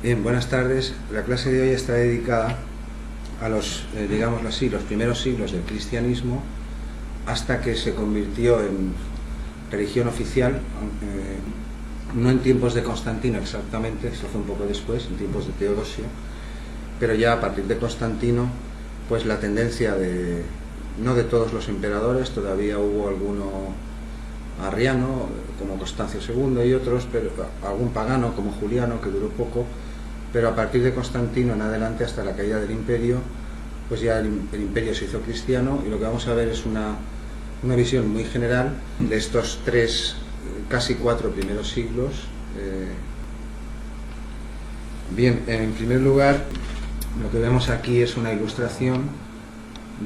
Bien, buenas tardes. La clase de hoy está dedicada a los, digámoslo así, los primeros siglos del cristianismo hasta que se convirtió en religión oficial, no en tiempos de Constantino exactamente, eso fue un poco después, en tiempos de Teodosio, pero ya a partir de Constantino, pues la tendencia de, no de todos los emperadores, todavía hubo alguno arriano, como Constancio II y otros, pero algún pagano como Juliano, que duró poco, pero a partir de Constantino en adelante hasta la caída del imperio, pues ya el imperio se hizo cristiano, y lo que vamos a ver es una visión muy general de estos tres, casi 4 primeros siglos. Bien, en primer lugar, lo que vemos aquí es una ilustración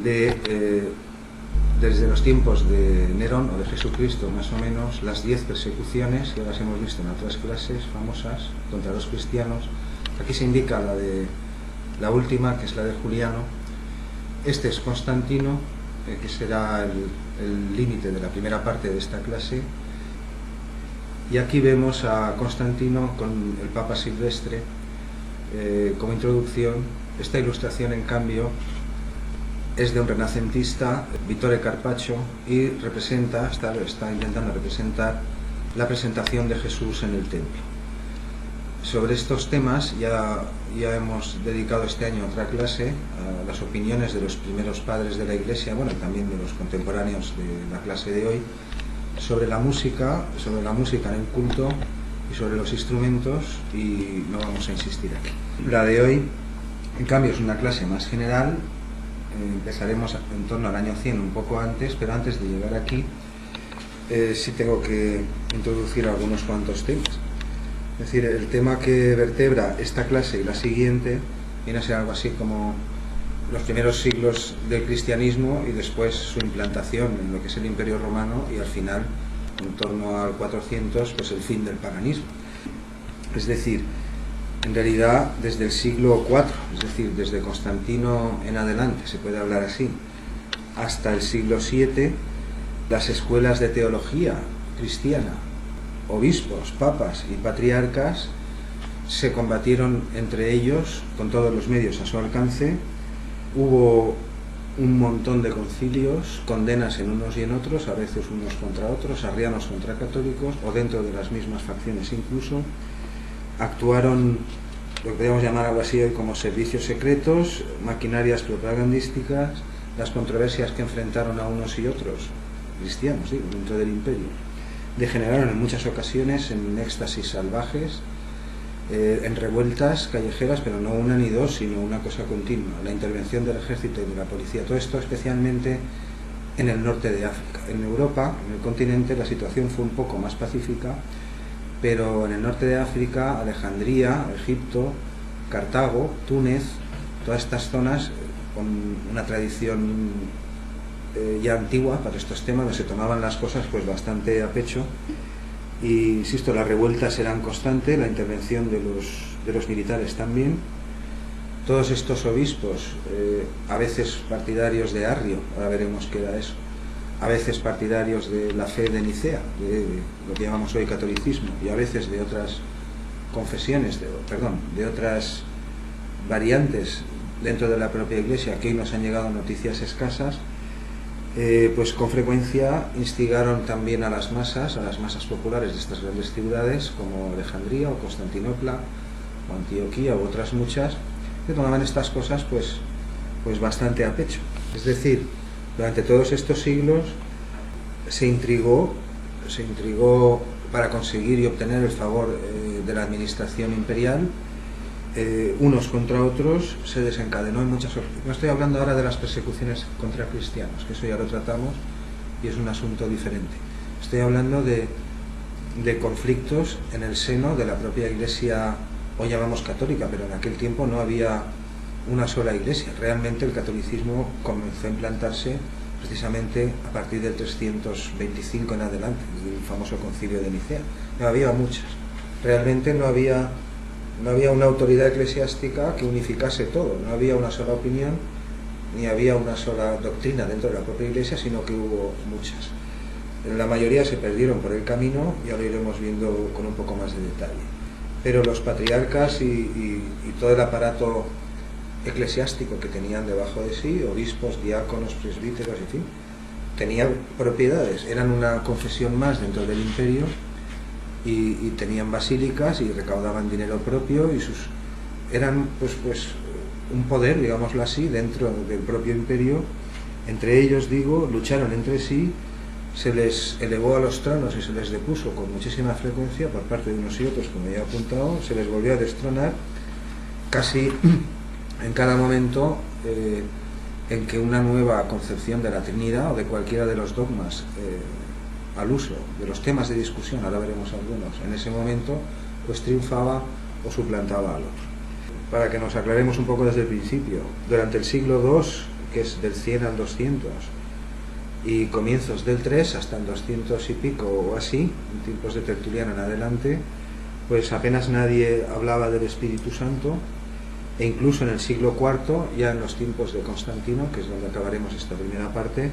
de desde los tiempos de Nerón o de Jesucristo, más o menos, las 10 persecuciones, que las hemos visto en otras clases famosas, contra los cristianos. Aquí se indica la última, que es la de Juliano. Este es Constantino, que será el límite de la primera parte de esta clase. Y aquí vemos a Constantino con el Papa Silvestre como introducción. Esta ilustración, en cambio, es de un renacentista, Vittore Carpaccio, y está intentando representar la presentación de Jesús en el templo. Sobre estos temas ya hemos dedicado este año otra clase a las opiniones de los primeros padres de la Iglesia, bueno, también de los contemporáneos de la clase de hoy, sobre la música en el culto y sobre los instrumentos, y no vamos a insistir aquí. La de hoy, en cambio, es una clase más general. Empezaremos en torno al año 100, un poco antes, pero antes de llegar aquí sí tengo que introducir algunos cuantos temas. Es decir, el tema que vertebra esta clase y la siguiente viene a ser algo así como los primeros siglos del cristianismo y después su implantación en lo que es el Imperio Romano, y al final, en torno al 400, pues el fin del paganismo. Es decir, en realidad desde el siglo IV, es decir, desde Constantino en adelante, se puede hablar así, hasta el siglo VII, las escuelas de teología cristiana, obispos, papas y patriarcas, se combatieron entre ellos con todos los medios a su alcance. Hubo un montón de concilios, condenas en unos y en otros, a veces unos contra otros, arrianos contra católicos, o dentro de las mismas facciones incluso. Actuaron lo que podríamos llamar algo así hoy como servicios secretos, maquinarias propagandísticas, las controversias que enfrentaron a unos y otros, cristianos, digo, dentro del imperio, degeneraron en muchas ocasiones en éxtasis salvajes, en revueltas callejeras, pero no una ni dos, sino una cosa continua, la intervención del ejército y de la policía. Todo esto especialmente en el norte de África. En Europa, en el continente, la situación fue un poco más pacífica, pero en el norte de África, Alejandría, Egipto, Cartago, Túnez, todas estas zonas con una tradición ya antigua para estos temas, donde se tomaban las cosas pues bastante a pecho, y insisto, las revueltas eran constantes, la intervención de los militares también. Todos estos obispos, a veces partidarios de Arrio, ahora veremos qué era eso, a veces partidarios de la fe de Nicea, de lo que llamamos hoy catolicismo, y a veces de otras confesiones, de otras variantes dentro de la propia Iglesia, que hoy nos han llegado noticias escasas, pues con frecuencia instigaron también a las masas populares de estas grandes ciudades, como Alejandría o Constantinopla o Antioquía u otras muchas, que tomaban estas cosas pues bastante a pecho. Es decir, durante todos estos siglos se intrigó para conseguir y obtener el favor de la administración imperial. Unos contra otros, se desencadenó en muchas ocasiones. No estoy hablando ahora de las persecuciones contra cristianos, que eso ya lo tratamos y es un asunto diferente. Estoy hablando de conflictos en el seno de la propia Iglesia, hoy llamamos católica, pero en aquel tiempo no había una sola iglesia. Realmente el catolicismo comenzó a implantarse precisamente a partir del 325 en adelante, desde el famoso concilio de Nicea. No había muchas. Realmente no había una autoridad eclesiástica que unificase todo, no había una sola opinión, ni había una sola doctrina dentro de la propia Iglesia, sino que hubo muchas. La mayoría se perdieron por el camino, y ahora iremos viendo con un poco más de detalle. pero los patriarcas y todo el aparato eclesiástico que tenían debajo de sí, obispos, diáconos, presbíteros, en fin, tenían propiedades, eran una confesión más dentro del imperio y tenían basílicas y recaudaban dinero propio y eran pues un poder, digámoslo así, dentro del propio imperio. Entre ellos, digo, lucharon entre sí, se les elevó a los tronos y se les depuso con muchísima frecuencia por parte de unos y otros, como ya he apuntado, se les volvió a destronar casi en cada momento en que una nueva concepción de la Trinidad o de cualquiera de los dogmas al uso de los temas de discusión, ahora veremos algunos, en ese momento pues triunfaba o suplantaba al otro. Para que nos aclaremos un poco desde el principio, durante el siglo II, que es del 100 al 200, y comienzos del 3 hasta el 200 y pico o así, en tiempos de Tertuliano en adelante, pues apenas nadie hablaba del Espíritu Santo, e incluso en el siglo IV, ya en los tiempos de Constantino, que es donde acabaremos esta primera parte,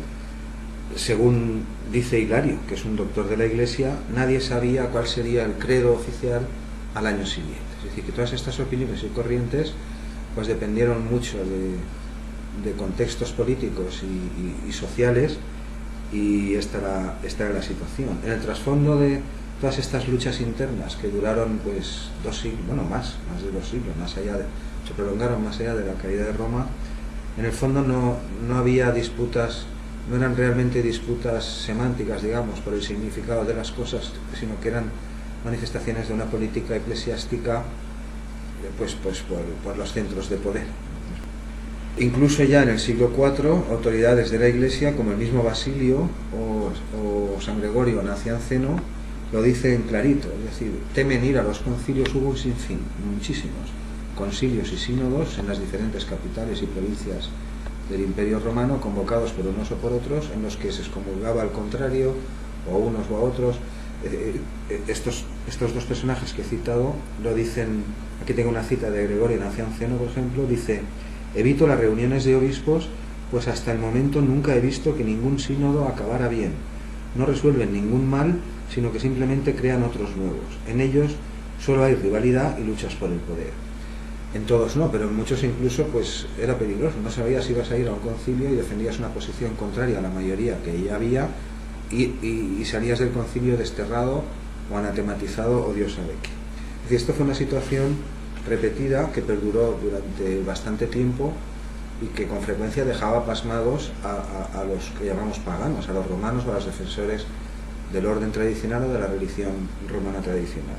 según dice Hilario, que es un doctor de la Iglesia, nadie sabía cuál sería el credo oficial al año siguiente. Es decir, que todas estas opiniones y corrientes pues dependieron mucho de contextos políticos y sociales, y esta era la situación. En el trasfondo de todas estas luchas internas que duraron pues 2 siglos, bueno, más de 2 siglos, se prolongaron más allá de la caída de Roma, en el fondo no había disputas, no eran realmente disputas semánticas, digamos, por el significado de las cosas, sino que eran manifestaciones de una política eclesiástica pues por los centros de poder. Incluso ya en el siglo IV, autoridades de la Iglesia, como el mismo Basilio o San Gregorio Nacianceno, lo dicen clarito, es decir, temen ir a los concilios, hubo un sinfín, muchísimos concilios y sínodos en las diferentes capitales y provincias del Imperio Romano, convocados por unos o por otros, en los que se excomulgaba al contrario, o a unos o a otros. Estos dos personajes que he citado lo dicen. Aquí tengo una cita de Gregorio Nacianceno, por ejemplo, dice: evito las reuniones de obispos, pues hasta el momento nunca he visto que ningún sínodo acabara bien. No resuelven ningún mal, sino que simplemente crean otros nuevos. En ellos solo hay rivalidad y luchas por el poder. En todos no, pero en muchos incluso pues era peligroso. No sabías si ibas a ir a un concilio y defendías una posición contraria a la mayoría que ya había y salías del concilio desterrado o anatematizado o Dios sabe qué. Es decir, esto fue una situación repetida que perduró durante bastante tiempo y que con frecuencia dejaba pasmados a los que llamamos paganos, a los romanos o a los defensores del orden tradicional o de la religión romana tradicional.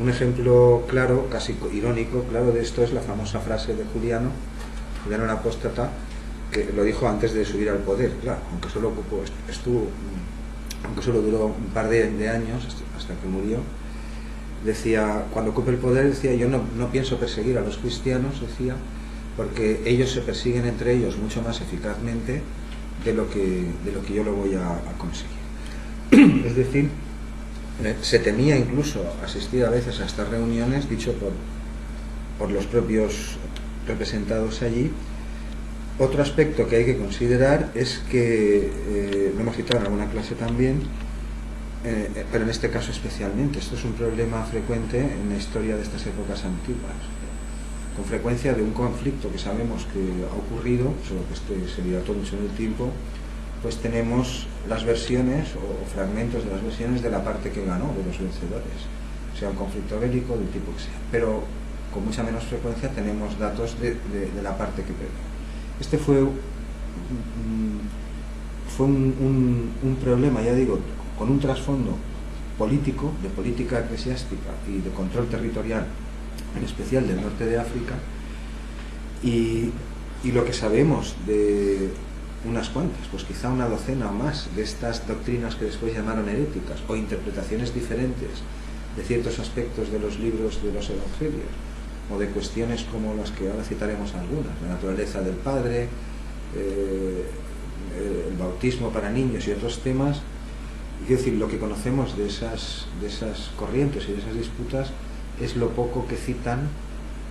Un ejemplo claro, casi irónico, claro de esto es la famosa frase de Juliano el apóstata, que lo dijo antes de subir al poder, claro, aunque solo duró un par de años hasta que murió. Decía, cuando ocupe el poder, decía: yo no pienso perseguir a los cristianos, decía, porque ellos se persiguen entre ellos mucho más eficazmente de lo que yo lo voy a conseguir. Es decir, se temía incluso asistir a veces a estas reuniones, dicho por los propios representados allí. Otro aspecto que hay que considerar es que, lo hemos citado en alguna clase también, pero en este caso especialmente, esto es un problema frecuente en la historia de estas épocas antiguas. Con frecuencia de un conflicto que sabemos que ha ocurrido, solo que se dilató mucho en el tiempo, pues tenemos las versiones o fragmentos de las versiones de la parte que ganó, de los vencedores, sea un conflicto bélico del tipo que sea, pero con mucha menos frecuencia tenemos datos de la parte que perdió. Este fue un problema, ya digo, con un trasfondo político, de política eclesiástica y de control territorial, en especial del norte de África, y lo que sabemos de unas cuantas, pues quizá una docena o más de estas doctrinas que después llamaron heréticas, o interpretaciones diferentes de ciertos aspectos de los libros de los evangelios, o de cuestiones como las que ahora citaremos algunas, la naturaleza del Padre, el bautismo para niños y otros temas. Es decir, lo que conocemos de esas corrientes y de esas disputas es lo poco que citan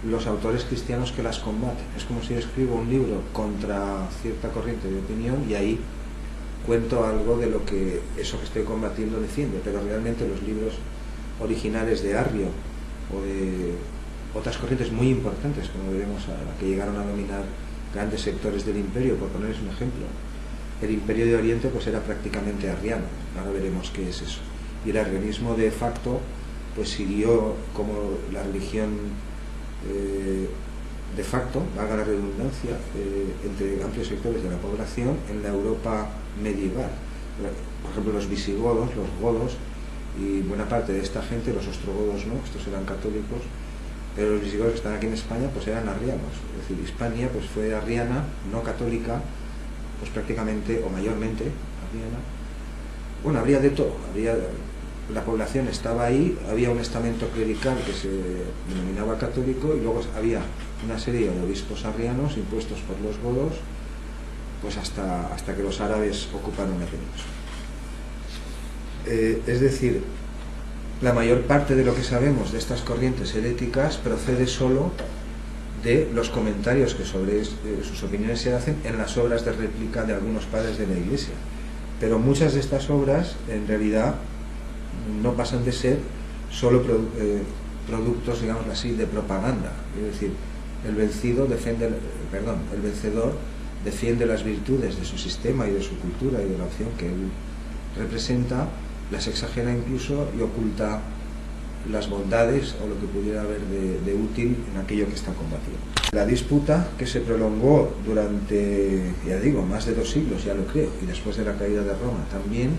los autores cristianos que las combaten. Es como si yo escribo un libro contra cierta corriente de opinión y ahí cuento algo de lo que eso que estoy combatiendo defiende, pero realmente los libros originales de Arrio o de otras corrientes muy importantes, como veremos ahora, que llegaron a dominar grandes sectores del imperio. Por ponerles un ejemplo, el imperio de Oriente pues era prácticamente arriano, ahora veremos qué es eso, y el arrianismo de facto pues siguió como la religión de facto, valga la redundancia, entre amplios sectores de la población en la Europa medieval. Por ejemplo, los visigodos, los godos y buena parte de esta gente, los ostrogodos no, estos eran católicos, pero los visigodos que están aquí en España pues eran arrianos. Es decir, Hispania pues fue arriana, no católica, pues prácticamente o mayormente arriana. Bueno, habría de todo, la población estaba ahí, había un estamento clerical que se denominaba católico, y luego había una serie de obispos arrianos impuestos por los godos, pues hasta que los árabes ocuparon la península. Es decir, la mayor parte de lo que sabemos de estas corrientes heréticas procede solo de los comentarios que sobre sus opiniones se hacen en las obras de réplica de algunos padres de la Iglesia. Pero muchas de estas obras, en realidad, no pasan de ser solo productos, digamos así, de propaganda. Es decir, el vencedor defiende las virtudes de su sistema y de su cultura y de la opción que él representa, las exagera incluso y oculta las bondades o lo que pudiera haber de útil en aquello que está combatiendo. La disputa, que se prolongó durante, ya digo, más de 2 siglos, ya lo creo, y después de la caída de Roma también,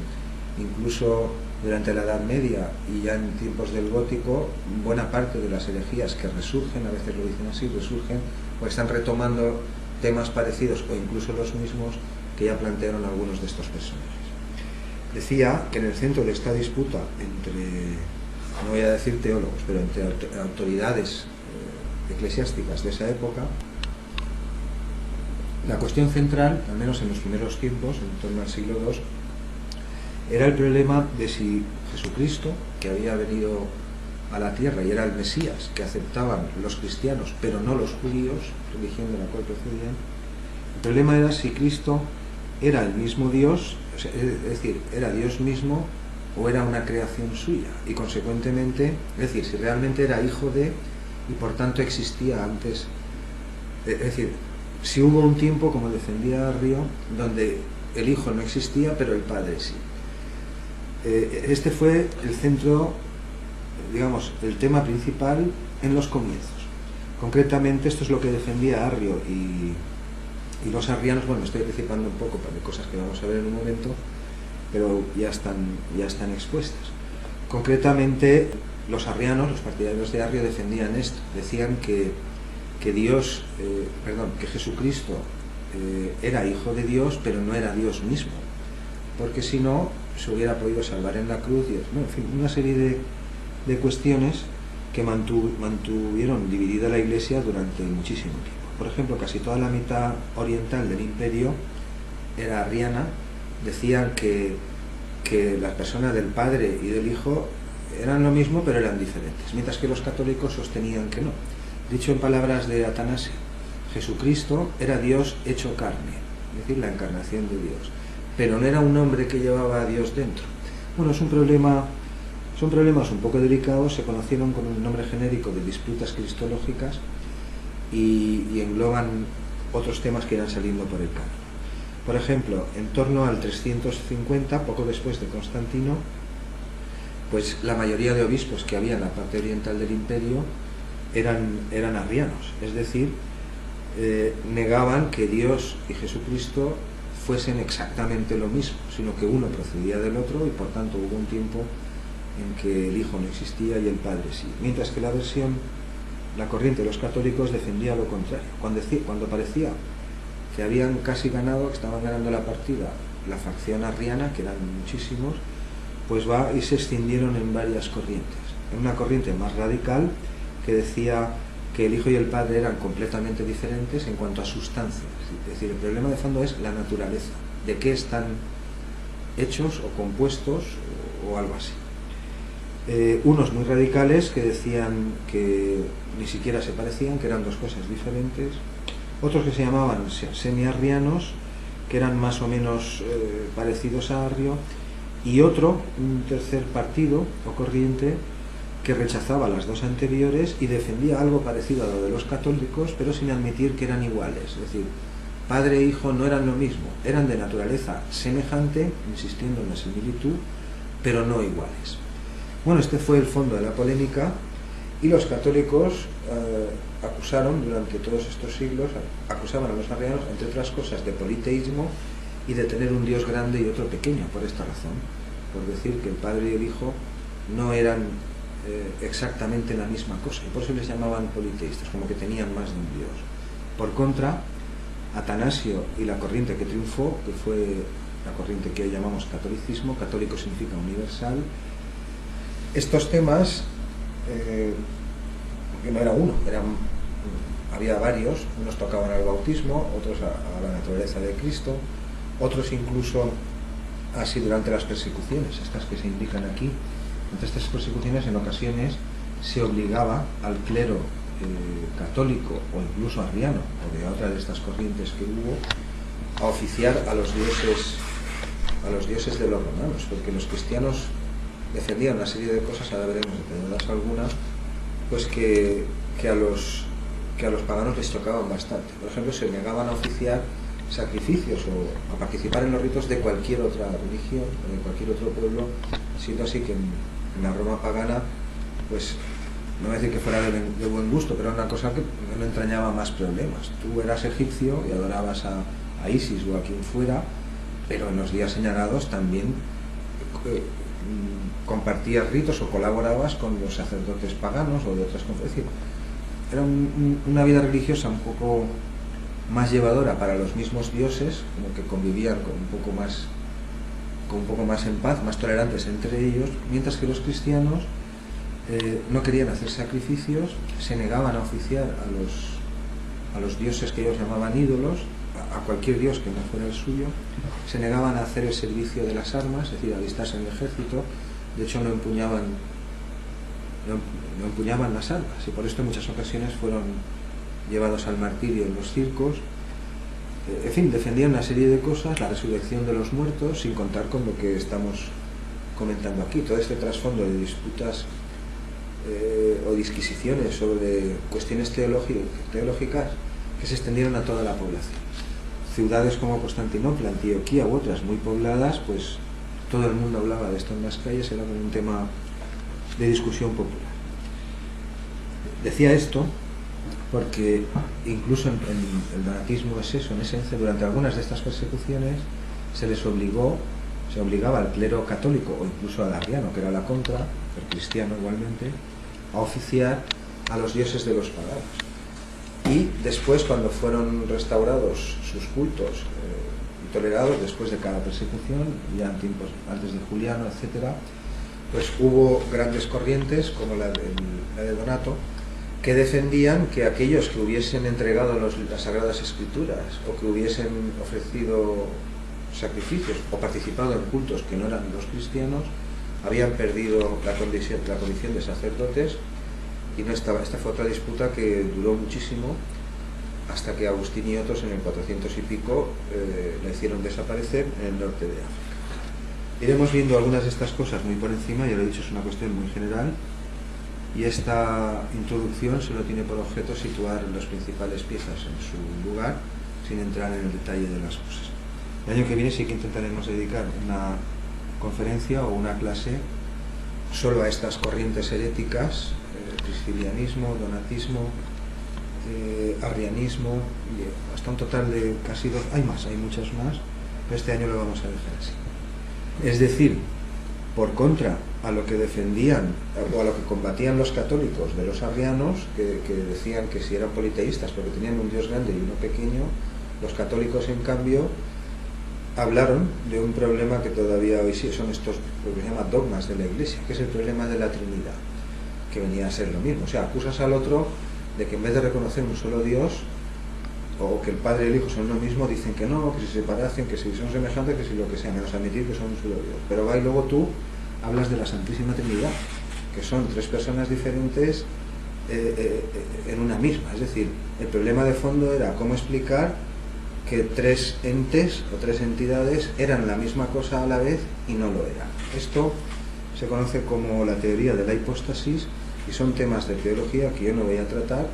incluso durante la Edad Media y ya en tiempos del Gótico, buena parte de las herejías que resurgen, a veces lo dicen así, resurgen, o están retomando temas parecidos o incluso los mismos que ya plantearon algunos de estos personajes. Decía que en el centro de esta disputa entre, no voy a decir teólogos, pero entre autoridades eclesiásticas de esa época, la cuestión central, al menos en los primeros tiempos, en torno al siglo II, era el problema de si Jesucristo, que había venido a la tierra y era el Mesías, que aceptaban los cristianos, pero no los judíos, religión de la cual procedían, el problema era si Cristo era el mismo Dios, es decir, era Dios mismo o era una creación suya, y consecuentemente, es decir, si realmente era hijo de, y por tanto existía antes, es decir, si hubo un tiempo, como defendía Río, donde el hijo no existía, pero el padre sí. Este fue el centro, digamos, el tema principal en los comienzos. Concretamente, esto es lo que defendía Arrio y los arrianos. Bueno, me estoy anticipando un poco para cosas que vamos a ver en un momento, pero ya están expuestas. Concretamente, los arrianos, los partidarios de Arrio, defendían esto. Decían que Jesucristo era hijo de Dios, pero no era Dios mismo, porque si no se hubiera podido salvar en la cruz, y en fin, una serie de cuestiones que mantuvieron dividida la Iglesia durante muchísimo tiempo. Por ejemplo, casi toda la mitad oriental del imperio era arriana. Decían que las personas del Padre y del Hijo eran lo mismo, pero eran diferentes, mientras que los católicos sostenían que no. Dicho en palabras de Atanasio, Jesucristo era Dios hecho carne, es decir, la encarnación de Dios, pero no era un hombre que llevaba a Dios dentro. Bueno, son problemas un poco delicados, se conocieron con un nombre genérico de disputas cristológicas y engloban otros temas que irán saliendo por el camino. Por ejemplo, en torno al 350, poco después de Constantino, pues la mayoría de obispos que había en la parte oriental del imperio eran arrianos, es decir, negaban que Dios y Jesucristo fuesen exactamente lo mismo, sino que uno procedía del otro, y por tanto hubo un tiempo en que el Hijo no existía y el Padre sí. Mientras que la corriente de los católicos defendía lo contrario. Cuando parecía que habían casi ganado, que estaban ganando la partida, la facción arriana, que eran muchísimos, pues y se extendieron en varias corrientes. En una corriente más radical, que decía que el Hijo y el Padre eran completamente diferentes en cuanto a sustancias. Es decir, el problema de fondo es la naturaleza, de qué están hechos o compuestos o algo así. Unos muy radicales que decían que ni siquiera se parecían, que eran dos cosas diferentes. Otros que se llamaban semi-arrianos, que eran más o menos parecidos a Arrio. Y un tercer partido o corriente que rechazaba las dos anteriores y defendía algo parecido a lo de los católicos, pero sin admitir que eran iguales. Es decir, padre e hijo no eran lo mismo, eran de naturaleza semejante, insistiendo en la similitud, pero no iguales. Bueno, este fue el fondo de la polémica, y los católicos acusaron durante todos estos siglos, acusaban a los arrianos, entre otras cosas, de politeísmo y de tener un Dios grande y otro pequeño, por esta razón, por decir que el padre y el hijo no eran exactamente la misma cosa, y por eso les llamaban politeístas, como que tenían más de un Dios. Por contra, Atanasio y la corriente que triunfó, que fue la corriente que hoy llamamos catolicismo, católico significa universal, estos temas, que no era uno, había varios, unos tocaban al bautismo, otros a la naturaleza de Cristo, otros incluso así durante las persecuciones, estas que se indican aquí. Entre estas persecuciones, en ocasiones se obligaba al clero católico o incluso arriano o de otra de estas corrientes que hubo a oficiar a los dioses de los romanos, porque los cristianos defendían una serie de cosas, ahora veremos determinadas algunas, pues que a los paganos les chocaban bastante. Por ejemplo, se negaban a oficiar sacrificios o a participar en los ritos de cualquier otra religión o de cualquier otro pueblo, siendo así que en la Roma pagana, pues no voy a decir que fuera de buen gusto, pero era una cosa que no entrañaba más problemas. Tú eras egipcio y adorabas a Isis o a quien fuera, pero en los días señalados también compartías ritos o colaborabas con los sacerdotes paganos o de otras cosas. Es decir, era una vida religiosa un poco más llevadora para los mismos dioses, como que convivían con un poco más en paz, más tolerantes entre ellos, mientras que los cristianos no querían hacer sacrificios, se negaban a oficiar a los dioses que ellos llamaban ídolos, a cualquier dios que no fuera el suyo, se negaban a hacer el servicio de las armas, es decir, a alistarse en el ejército. De hecho no empuñaban las armas, y por esto en muchas ocasiones fueron llevados al martirio en los circos. En fin, defendían una serie de cosas, la resurrección de los muertos, sin contar con lo que estamos comentando aquí, todo este trasfondo de disputas o disquisiciones sobre cuestiones teológicas que se extendieron a toda la población. Ciudades como Constantinopla, Antioquía u otras muy pobladas, pues todo el mundo hablaba de esto en las calles, era como un tema de discusión popular. Decía esto porque incluso en el donatismo es eso, en esencia, durante algunas de estas persecuciones se obligaba al clero católico o incluso al arriano, que era la contra, el cristiano igualmente, a oficiar a los dioses de los paganos. Y después, cuando fueron restaurados sus cultos y tolerados después de cada persecución, ya en tiempos antes de Juliano, etc., pues hubo grandes corrientes como la de Donato, que defendían que aquellos que hubiesen entregado las Sagradas Escrituras o que hubiesen ofrecido sacrificios o participado en cultos que no eran los cristianos habían perdido la condición de sacerdotes, y no estaba. Esta fue otra disputa que duró muchísimo hasta que Agustín y otros en el 400 y pico la hicieron desaparecer en el norte de África. Iremos viendo algunas de estas cosas muy por encima, ya lo he dicho, es una cuestión muy general, y esta introducción solo tiene por objeto situar las principales piezas en su lugar, sin entrar en el detalle de las cosas. El año que viene sí que intentaremos dedicar una conferencia o una clase solo a estas corrientes heréticas, cristianismo, donatismo, arrianismo, y hasta un total de casi dos, hay muchas más, pero este año lo vamos a dejar así. Es decir, por contra a lo que defendían o a lo que combatían los católicos de los arrianos, que decían que si eran politeístas porque tenían un Dios grande y uno pequeño, los católicos en cambio hablaron de un problema que todavía hoy sí son estos, lo que se llama dogmas de la Iglesia, que es el problema de la Trinidad, que venía a ser lo mismo. O sea, acusas al otro de que en vez de reconocer un solo Dios, o que el Padre y el Hijo son lo mismo, dicen que no, que si se parecen, que si son semejantes, que si lo que sea, menos admitir que son un solo Dios. Pero va y luego tú hablas de la Santísima Trinidad, que son tres personas diferentes en una misma. Es decir, el problema de fondo era cómo explicar que tres entes o tres entidades eran la misma cosa a la vez y no lo eran. Esto se conoce como la teoría de la hipóstasis, y son temas de teología que yo no voy a tratar.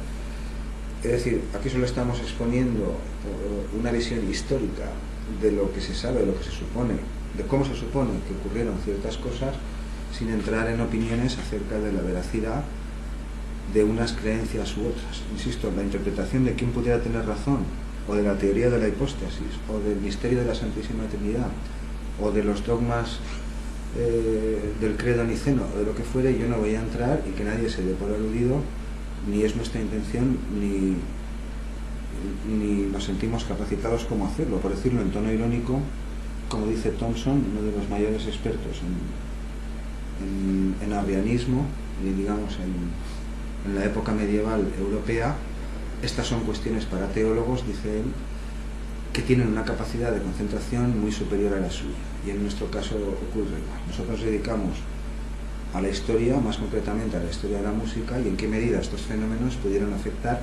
Es decir, aquí solo estamos exponiendo una visión histórica de lo que se sabe, de lo que se supone, de cómo se supone que ocurrieron ciertas cosas, sin entrar en opiniones acerca de la veracidad de unas creencias u otras. Insisto, la interpretación de quién pudiera tener razón, o de la teoría de la hipóstasis, o del misterio de la Santísima Trinidad, o de los dogmas del credo niceno, o de lo que fuere, yo no voy a entrar, y que nadie se dé por aludido, ni es nuestra intención, ni nos sentimos capacitados como hacerlo. Por decirlo en tono irónico, como dice Thompson, uno de los mayores expertos en arrianismo, y digamos en la época medieval europea, estas son cuestiones para teólogos, dice él, que tienen una capacidad de concentración muy superior a la suya, y en nuestro caso ocurre igual. Nosotros dedicamos a la historia, más concretamente a la historia de la música, y en qué medida estos fenómenos pudieron afectar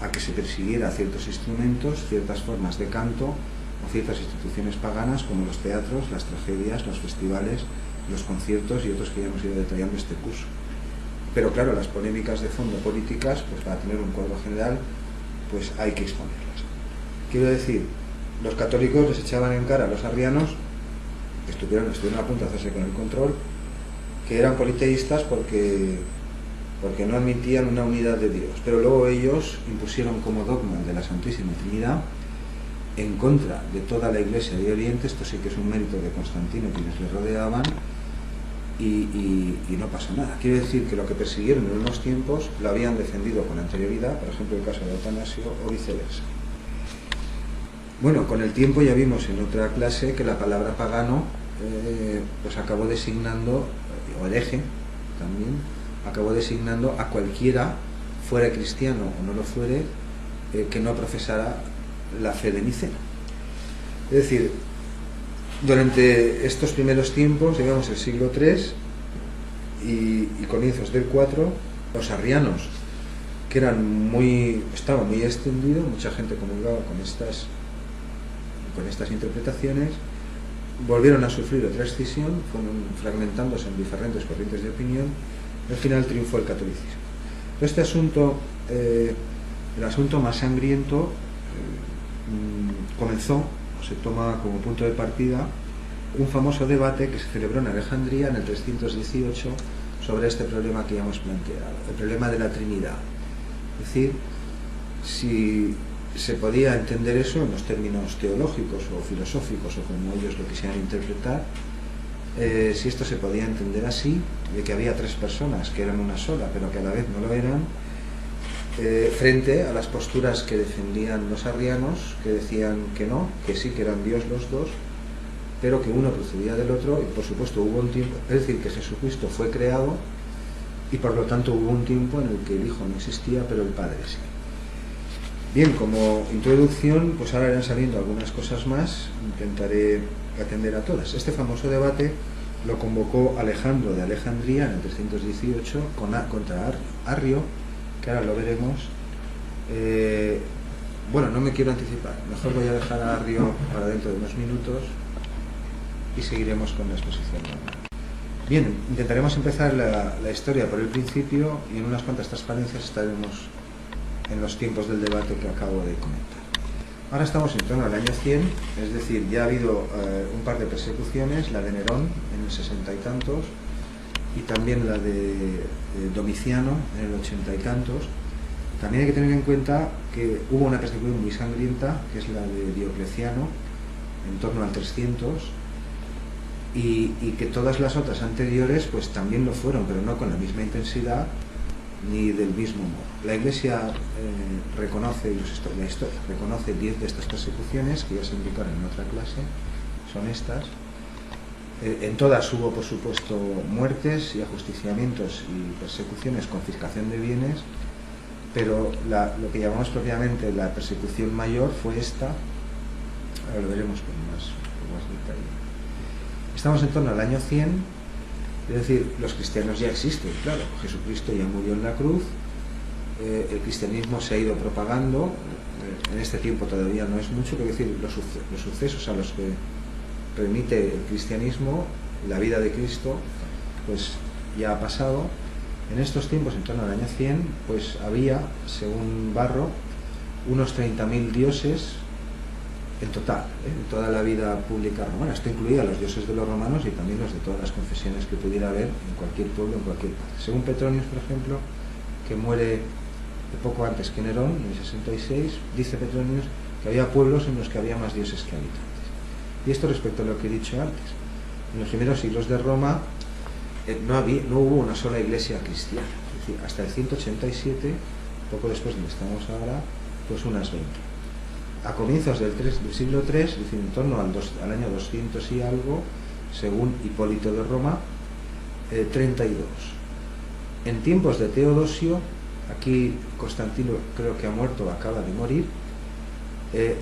a que se persiguiera ciertos instrumentos, ciertas formas de canto o ciertas instituciones paganas, como los teatros, las tragedias, los festivales, los conciertos y otros que ya hemos ido detallando este curso. Pero claro, las polémicas de fondo políticas, pues para tener un cuadro general, pues hay que exponerlas. Quiero decir, los católicos les echaban en cara a los arrianos, estuvieron a punto de hacerse con el control, que eran politeístas porque no admitían una unidad de Dios, pero luego ellos impusieron como dogma de la Santísima Trinidad, en contra de toda la Iglesia de Oriente. Esto sí que es un mérito de Constantino y quienes le rodeaban, y no pasó nada. Quiero decir que lo que persiguieron en unos tiempos lo habían defendido con anterioridad, por ejemplo el caso de Atanasio, o viceversa. Bueno, con el tiempo ya vimos en otra clase que la palabra pagano pues acabó designando, o hereje también, acabó designando a cualquiera, fuera cristiano o no lo fuere, que no profesara la fe de Niceno. Es decir, durante estos primeros tiempos, digamos el siglo III y comienzos del IV, los arrianos, que estaban muy extendidos, mucha gente comulgaba con estas interpretaciones, volvieron a sufrir otra escisión, fueron fragmentándose en diferentes corrientes de opinión, y al final triunfó el catolicismo. Este asunto, el asunto más sangriento, comenzó, o se toma como punto de partida, un famoso debate que se celebró en Alejandría en el 318 sobre este problema que ya hemos planteado, el problema de la Trinidad. Es decir, si se podía entender eso en los términos teológicos o filosóficos, o como ellos lo quisieran interpretar, si esto se podía entender así, de que había tres personas que eran una sola, pero que a la vez no lo eran, frente a las posturas que defendían los arrianos, que decían que no, que sí, que eran Dios los dos, pero que uno procedía del otro, y por supuesto hubo un tiempo, es decir, que Jesucristo fue creado, y por lo tanto hubo un tiempo en el que el Hijo no existía, pero el Padre sí. Bien, como introducción, pues ahora irán saliendo algunas cosas más, intentaré atender a todas. Este famoso debate lo convocó Alejandro de Alejandría en el 318 contra Arrio, que ahora lo veremos. Bueno, no me quiero anticipar, mejor voy a dejar a Arrio para dentro de unos minutos y seguiremos con la exposición. Bien, intentaremos empezar la historia por el principio, y en unas cuantas transparencias estaremos en los tiempos del debate que acabo de comentar. Ahora estamos en torno al año 100, es decir, ya ha habido un par de persecuciones, la de Nerón en el 60 y tantos, y también la de Domiciano en el 80 y tantos. También hay que tener en cuenta que hubo una persecución muy sangrienta, que es la de Diocleciano, en torno al 300, y que todas las otras anteriores pues también lo fueron, pero no con la misma intensidad ni del mismo modo. La Iglesia reconoce, la historia reconoce 10 de estas persecuciones, que ya se indicaron en otra clase, son estas. En todas hubo, por supuesto, muertes y ajusticiamientos y persecuciones, confiscación de bienes, pero lo que llamamos propiamente la persecución mayor fue esta. Ahora lo veremos con más detalle. Estamos en torno al año 100. Es decir, los cristianos ya existen, claro, Jesucristo ya murió en la cruz, el cristianismo se ha ido propagando, en este tiempo todavía no es mucho, pero es decir, los sucesos a los que remite el cristianismo, la vida de Cristo, pues ya ha pasado. En estos tiempos, en torno al año 100, pues había, según Barro, unos 30.000 dioses en total, en toda la vida pública romana. Esto incluía los dioses de los romanos y también los de todas las confesiones que pudiera haber en cualquier pueblo, en cualquier parte. Según Petronius, por ejemplo, que muere poco antes que Nerón, en el 66, dice Petronius que había pueblos en los que había más dioses que habitantes. Y esto respecto a lo que he dicho antes. En los primeros siglos de Roma no hubo una sola iglesia cristiana. Es decir, hasta el 187, poco después de donde estamos ahora, pues unas 20. A comienzos del siglo III, es decir, en torno al año 200 y algo, según Hipólito de Roma, 32. En tiempos de Teodosio, aquí Constantino creo que ha muerto, acaba de morir,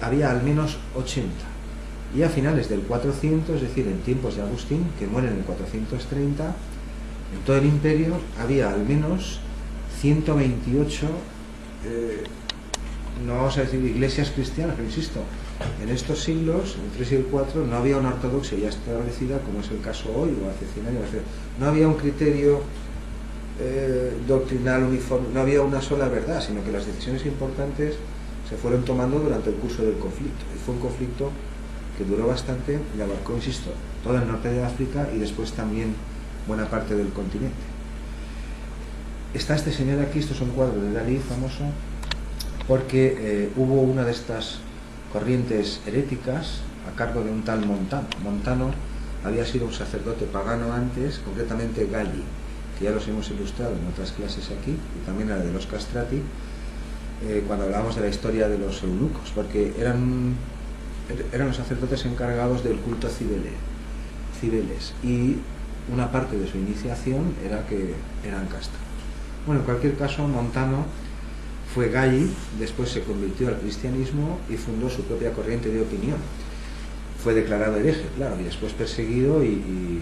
había al menos 80. Y a finales del 400, es decir, en tiempos de Agustín, que muere en el 430, en todo el imperio había al menos 128, no vamos a decir iglesias cristianas, pero insisto, en estos siglos, el 3 y el 4, no había una ortodoxia ya establecida, como es el caso hoy o hace 100 años. No había un criterio doctrinal uniforme, no había una sola verdad, sino que las decisiones importantes se fueron tomando durante el curso del conflicto. Y fue un conflicto que duró bastante y abarcó, insisto, todo el norte de África y después también buena parte del continente. Está este señor aquí, esto es un cuadro de Dalí famoso, porque hubo una de estas corrientes heréticas a cargo de un tal Montano. Montano había sido un sacerdote pagano antes, concretamente Galli, que ya los hemos ilustrado en otras clases aquí, y también la de los castrati, cuando hablábamos de la historia de los eunucos, porque eran los sacerdotes encargados del culto a Cibeles, y una parte de su iniciación era que eran castratos. Bueno, en cualquier caso, Montano fue Galli, después se convirtió al cristianismo y fundó su propia corriente de opinión. Fue declarado hereje, claro, y después perseguido y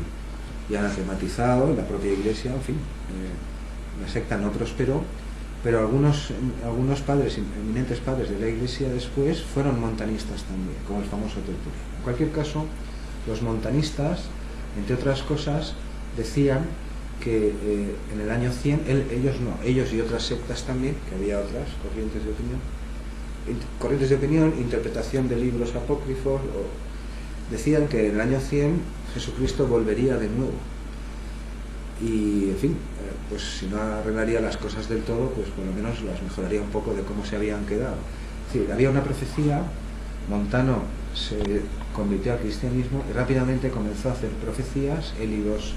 anatematizado en la propia iglesia, en fin. La secta no prosperó, pero algunos padres, eminentes padres de la iglesia después, fueron montanistas también, como el famoso Tertuliano. En cualquier caso, los montanistas, entre otras cosas, decían que en el año 100, ellos y otras sectas también, que había otras corrientes de opinión, interpretación de libros apócrifos, decían que en el año 100 Jesucristo volvería de nuevo. Y, en fin, pues si no arreglaría las cosas del todo, pues por lo menos las mejoraría un poco de cómo se habían quedado. Es decir, había una profecía, Montano se convirtió al cristianismo y rápidamente comenzó a hacer profecías, él y dos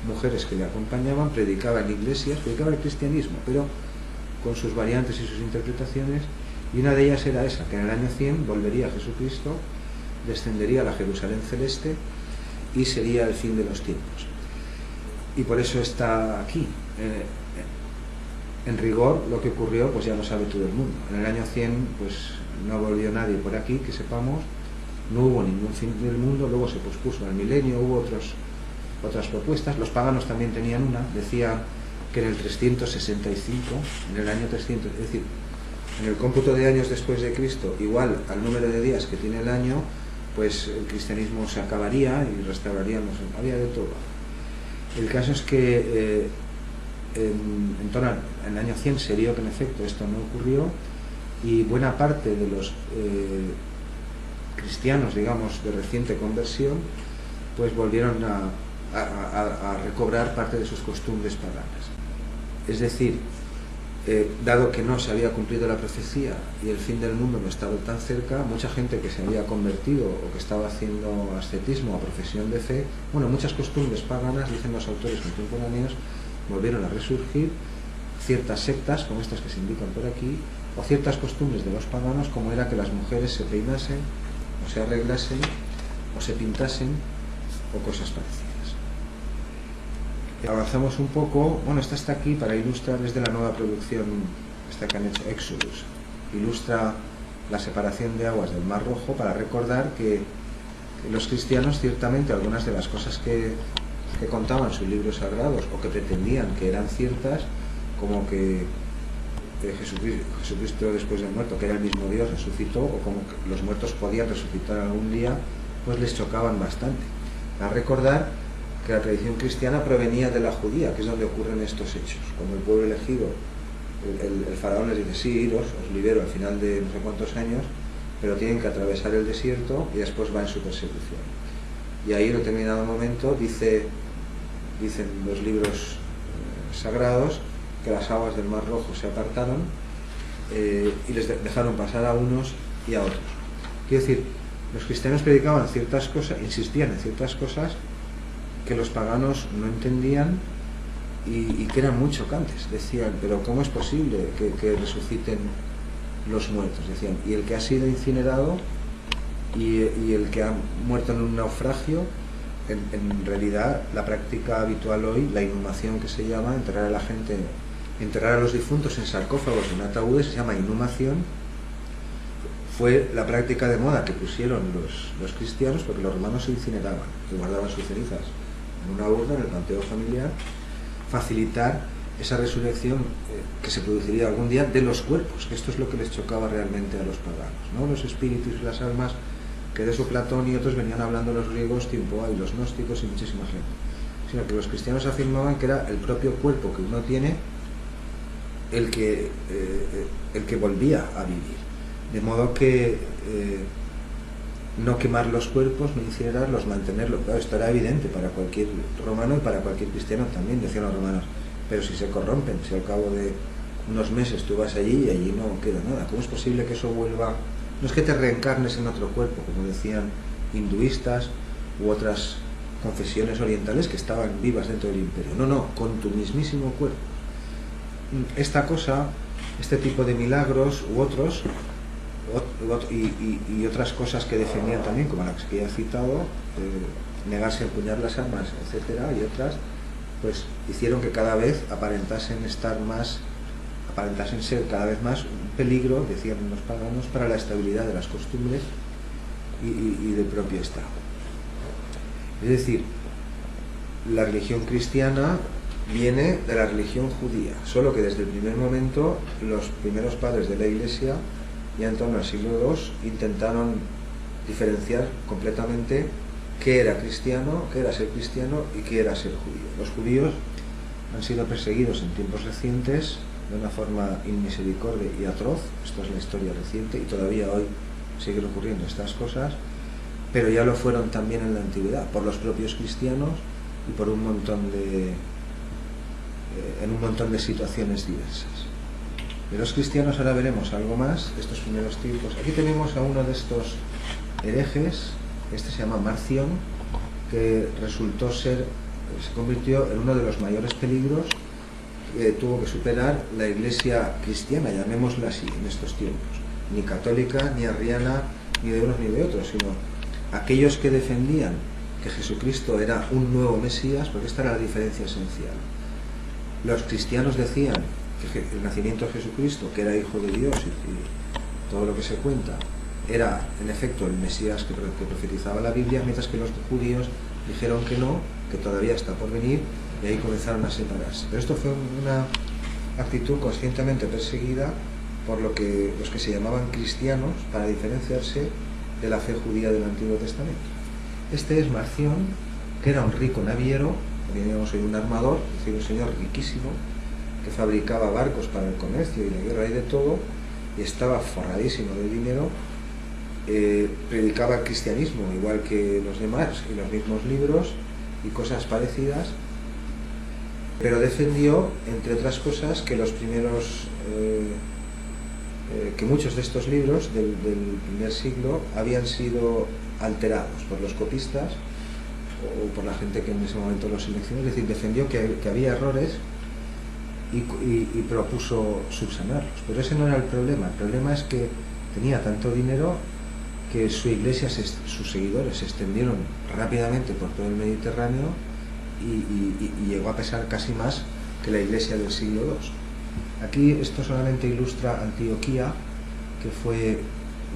mujeres que le acompañaban, predicaban en iglesias, predicaban el cristianismo, pero con sus variantes y sus interpretaciones, y una de ellas era esa, que en el año 100 volvería Jesucristo, descendería a la Jerusalén celeste y sería el fin de los tiempos. Y por eso está aquí. En rigor, lo que ocurrió, pues ya lo sabe todo el mundo. En el año 100, pues no volvió nadie por aquí, que sepamos, no hubo ningún fin del mundo, luego se pospuso al milenio, hubo otras propuestas. Los paganos también tenían una, decían que en el 365, en el año 300, es decir, en el cómputo de años después de Cristo, igual al número de días que tiene el año, pues el cristianismo se acabaría y restauraríamos, había de todo. El caso es que en torno al año 100 se vio que en efecto esto no ocurrió y buena parte de los cristianos, digamos, de reciente conversión, pues volvieron a recobrar parte de sus costumbres paganas. Es decir, dado que no se había cumplido la profecía y el fin del mundo no estaba tan cerca, mucha gente que se había convertido o que estaba haciendo ascetismo o profesión de fe, bueno, muchas costumbres paganas, dicen los autores contemporáneos, volvieron a resurgir, ciertas sectas, como estas que se indican por aquí, o ciertas costumbres de los paganos, como era que las mujeres se peinasen, o se arreglasen, o se pintasen, o cosas parecidas. Avanzamos un poco, bueno, esta está aquí para ilustrar desde la nueva producción, esta que han hecho, Exodus, ilustra la separación de aguas del Mar Rojo para recordar que los cristianos ciertamente algunas de las cosas que contaban sus libros sagrados o que pretendían que eran ciertas, como que Jesucristo después del muerto, que era el mismo Dios, resucitó, o como que los muertos podían resucitar algún día, pues les chocaban bastante. Para recordar que la tradición cristiana provenía de la judía, que es donde ocurren estos hechos. Cuando el pueblo elegido, el faraón les dice, sí, iros, os libero al final de no sé cuántos años, pero tienen que atravesar el desierto y después va en su persecución. Y ahí en un determinado momento dicen los libros sagrados que las aguas del Mar Rojo se apartaron y les dejaron pasar a unos y a otros. Quiero decir, los cristianos predicaban ciertas cosas, insistían en ciertas cosas que los paganos no entendían y que eran muy chocantes. Decían, pero ¿cómo es posible que resuciten los muertos? Decían, y el que ha sido incinerado y el que ha muerto en un naufragio, en realidad la práctica habitual hoy, la inhumación que se llama, enterrar a la gente, enterrar a los difuntos en sarcófagos, en ataúdes, se llama inhumación. Fue la práctica de moda que pusieron los cristianos, porque los romanos se incineraban, que guardaban sus cenizas en una urna, en el panteón familiar, facilitar esa resurrección que se produciría algún día de los cuerpos, que esto es lo que les chocaba realmente a los paganos, ¿no? Los espíritus y las almas, que de eso Platón y otros venían hablando los griegos, tiempo hay, los gnósticos y muchísima gente, sino que los cristianos afirmaban que era el propio cuerpo que uno tiene el que volvía a vivir, de modo que no quemar los cuerpos, no incinerarlos, mantenerlos. Claro, esto era evidente para cualquier romano y para cualquier cristiano también, decían los romanos, pero si se corrompen, si al cabo de unos meses tú vas allí y allí no queda nada, ¿cómo es posible que eso vuelva? No es que te reencarnes en otro cuerpo, como decían hinduistas u otras confesiones orientales que estaban vivas dentro del imperio, no, con tu mismísimo cuerpo. Esta cosa, este tipo de milagros u otros, y otras cosas que defendían también, como las que ya he citado, negarse a empuñar las armas, etcétera, y otras, pues hicieron que cada vez aparentasen ser cada vez más un peligro, decían los paganos, para la estabilidad de las costumbres y del propio Estado. Es decir, la religión cristiana viene de la religión judía, solo que desde el primer momento los primeros padres de la Iglesia, ya en torno al siglo II, intentaron diferenciar completamente qué era cristiano, qué era ser cristiano y qué era ser judío. Los judíos han sido perseguidos en tiempos recientes de una forma inmisericordia y atroz, esto es la historia reciente, y todavía hoy siguen ocurriendo estas cosas, pero ya lo fueron también en la antigüedad, por los propios cristianos y por un montón de situaciones diversas. De los cristianos ahora veremos algo más de estos primeros tiempos. Aquí tenemos a uno de estos herejes, este se llama Marción, que se convirtió en uno de los mayores peligros que tuvo que superar la Iglesia cristiana, llamémosla así, en estos tiempos. Ni católica, ni arriana, ni de unos ni de otros, sino aquellos que defendían que Jesucristo era un nuevo Mesías, porque esta era la diferencia esencial. Los cristianos decían que el nacimiento de Jesucristo, que era hijo de Dios y todo lo que se cuenta, era en efecto el Mesías que profetizaba la Biblia, mientras que los judíos dijeron que no, que todavía está por venir, y ahí comenzaron a separarse. Pero esto fue una actitud conscientemente perseguida por los que se llamaban cristianos, para diferenciarse de la fe judía del Antiguo Testamento. Este es Marción, que era un rico naviero, teníamos hoy un armador, es decir, un señor riquísimo, que fabricaba barcos para el comercio y la guerra y de todo, y estaba forradísimo de dinero. Predicaba el cristianismo igual que los demás y los mismos libros y cosas parecidas, pero defendió, entre otras cosas, que los primeros que muchos de estos libros del primer siglo habían sido alterados por los copistas o por la gente que en ese momento los seleccionó. Es decir, defendió que había errores y propuso subsanarlos. Pero ese no era el problema. El problema es que tenía tanto dinero que su iglesia, sus seguidores se extendieron rápidamente por todo el Mediterráneo y llegó a pesar casi más que la iglesia del siglo II. Aquí esto solamente ilustra Antioquía, que fue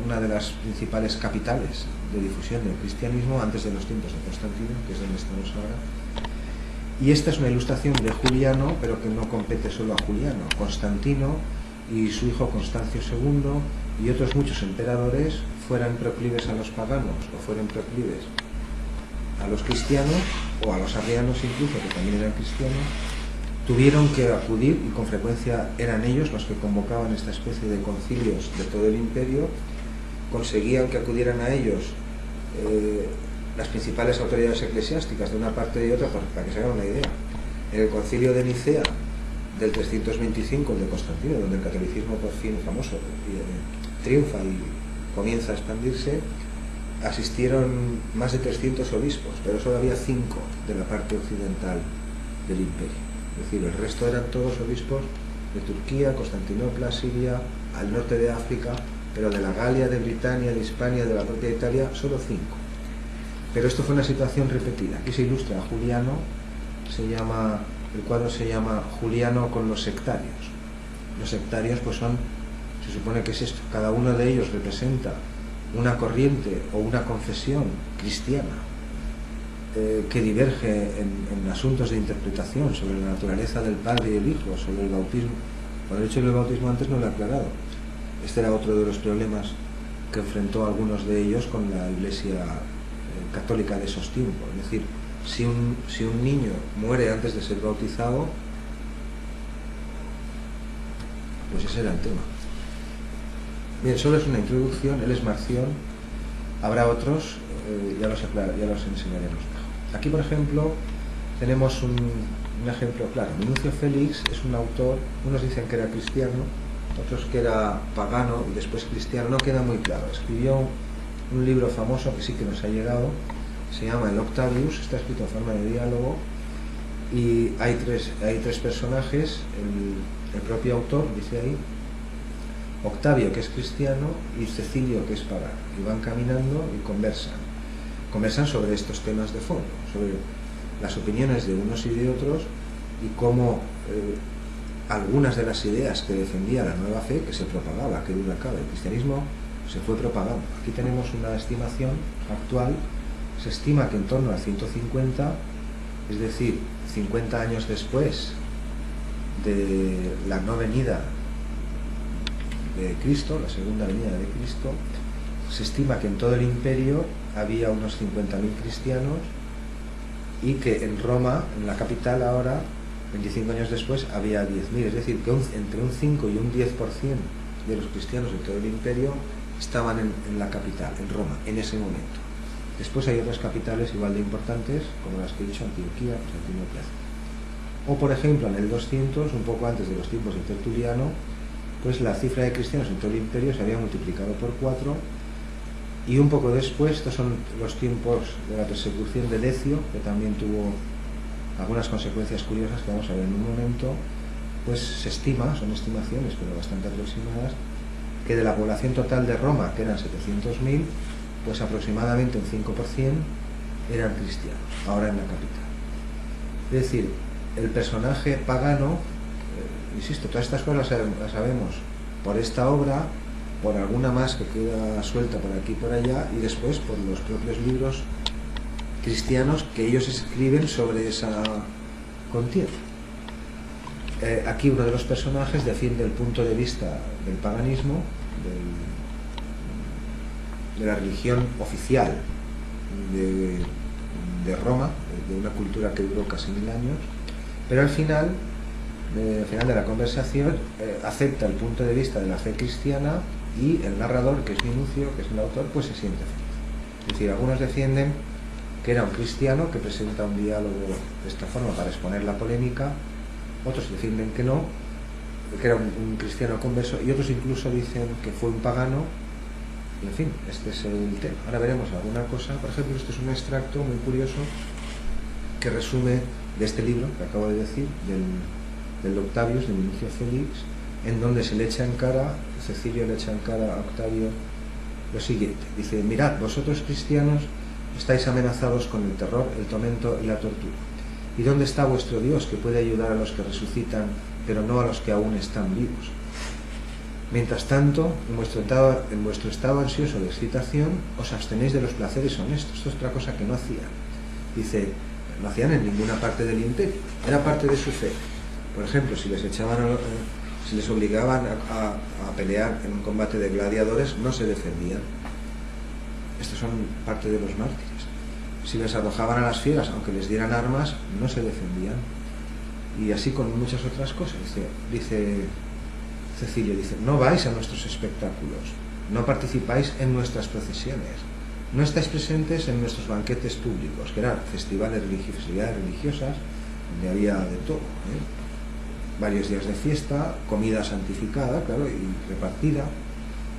una de las principales capitales de difusión del cristianismo antes de los tiempos de Constantino, que es donde estamos ahora. Y esta es una ilustración de Juliano, pero que no compete solo a Juliano. Constantino y su hijo Constancio II y otros muchos emperadores fueran proclives a los paganos o fueran proclives a los cristianos, o a los arrianos incluso, que también eran cristianos, tuvieron que acudir, y con frecuencia eran ellos los que convocaban esta especie de concilios de todo el imperio, conseguían que acudieran a ellos las principales autoridades eclesiásticas de una parte y otra, para que se hagan una idea. En el concilio de Nicea del 325, el de Constantino, donde el catolicismo por fin famoso triunfa y comienza a expandirse, asistieron más de 300 obispos, pero solo había 5 de la parte occidental del imperio. Es decir, el resto eran todos obispos de Turquía, Constantinopla, Siria, al norte de África, pero de la Galia, de Britania, de Hispania, de la propia Italia, solo 5. Pero esto fue una situación repetida. Aquí se ilustra a Juliano, el cuadro se llama Juliano con los sectarios. Los sectarios pues se supone que es esto, cada uno de ellos representa una corriente o una confesión cristiana que diverge en asuntos de interpretación sobre la naturaleza del Padre y el Hijo, sobre el bautismo. Por el hecho del bautismo antes no lo he aclarado. Este era otro de los problemas que enfrentó a algunos de ellos con la Iglesia católica de esos tiempos. Es decir, si un niño muere antes de ser bautizado, pues ese era el tema. Bien, solo es una introducción, él es Marción, habrá otros, ya los enseñaremos. Aquí, por ejemplo, tenemos un ejemplo claro. Minucio Félix es un autor, unos dicen que era cristiano, otros que era pagano y después cristiano, no queda muy claro. Escribió un libro famoso que sí que nos ha llegado, se llama el Octavius, está escrito en forma de diálogo, y hay tres personajes, el propio autor dice ahí, Octavio, que es cristiano, y Cecilio, que es pagano, y van caminando y conversan sobre estos temas de fondo, sobre las opiniones de unos y de otros, y cómo algunas de las ideas que defendía la nueva fe, que se propagaba, que duda cabe, el cristianismo se fue propagando. Aquí tenemos una estimación actual, se estima que en torno al 150, es decir, 50 años después de la no venida de Cristo, la segunda venida de Cristo, se estima que en todo el imperio había unos 50.000 cristianos y que en Roma, en la capital ahora, 25 años después, había 10.000, es decir, que entre un 5 y un 10% de los cristianos de todo el imperio estaban en la capital, en Roma, en ese momento. Después hay otras capitales igual de importantes, como las que he dicho, Antioquía, Constantinopla. O por ejemplo, en el 200, un poco antes de los tiempos de Tertuliano, pues la cifra de cristianos en todo el imperio se había multiplicado por 4, y un poco después, estos son los tiempos de la persecución de Decio, que también tuvo algunas consecuencias curiosas que vamos a ver en un momento, pues se estima, son estimaciones pero bastante aproximadas, que de la población total de Roma, que eran 700.000, pues aproximadamente un 5% eran cristianos, ahora en la capital. Es decir, el personaje pagano, insisto, todas estas cosas las sabemos por esta obra, por alguna más que queda suelta por aquí y por allá, y después por los propios libros cristianos que ellos escriben sobre esa contienda. Aquí uno de los personajes defiende el punto de vista del paganismo, de la religión oficial de Roma, de una cultura que duró casi 1000 años, pero al final de la conversación acepta el punto de vista de la fe cristiana, y el narrador, que es Minucio, que es el autor, pues se siente feliz. Es decir, algunos defienden que era un cristiano que presenta un diálogo de esta forma para exponer la polémica, otros defienden que no, que era un cristiano converso, y otros incluso dicen que fue un pagano. Y en fin, este es el tema. Ahora veremos alguna cosa. Por ejemplo, este es un extracto muy curioso que resume de este libro que acabo de decir, del Octavius, de Minucio Félix, en donde se le echa en cara, Cecilio le echa en cara a Octavio lo siguiente. Dice: mirad, vosotros cristianos estáis amenazados con el terror, el tormento y la tortura. ¿Y dónde está vuestro Dios, que puede ayudar a los que resucitan, pero no a los que aún están vivos? Mientras tanto, en vuestro estado ansioso de excitación, os abstenéis de los placeres honestos. Esto es otra cosa que no hacían. Dice, no hacían en ninguna parte del imperio, era parte de su fe. Por ejemplo, si les obligaban a pelear en un combate de gladiadores, no se defendían. Estos son parte de los mártires. si les arrojaban a las fieras, aunque les dieran armas, no se defendían. Y así con muchas otras cosas. Dice Cecilio, no vais a nuestros espectáculos, no participáis en nuestras procesiones, no estáis presentes en nuestros banquetes públicos, que eran festivales religiosas, donde había de todo, varios días de fiesta, comida santificada, claro, y repartida.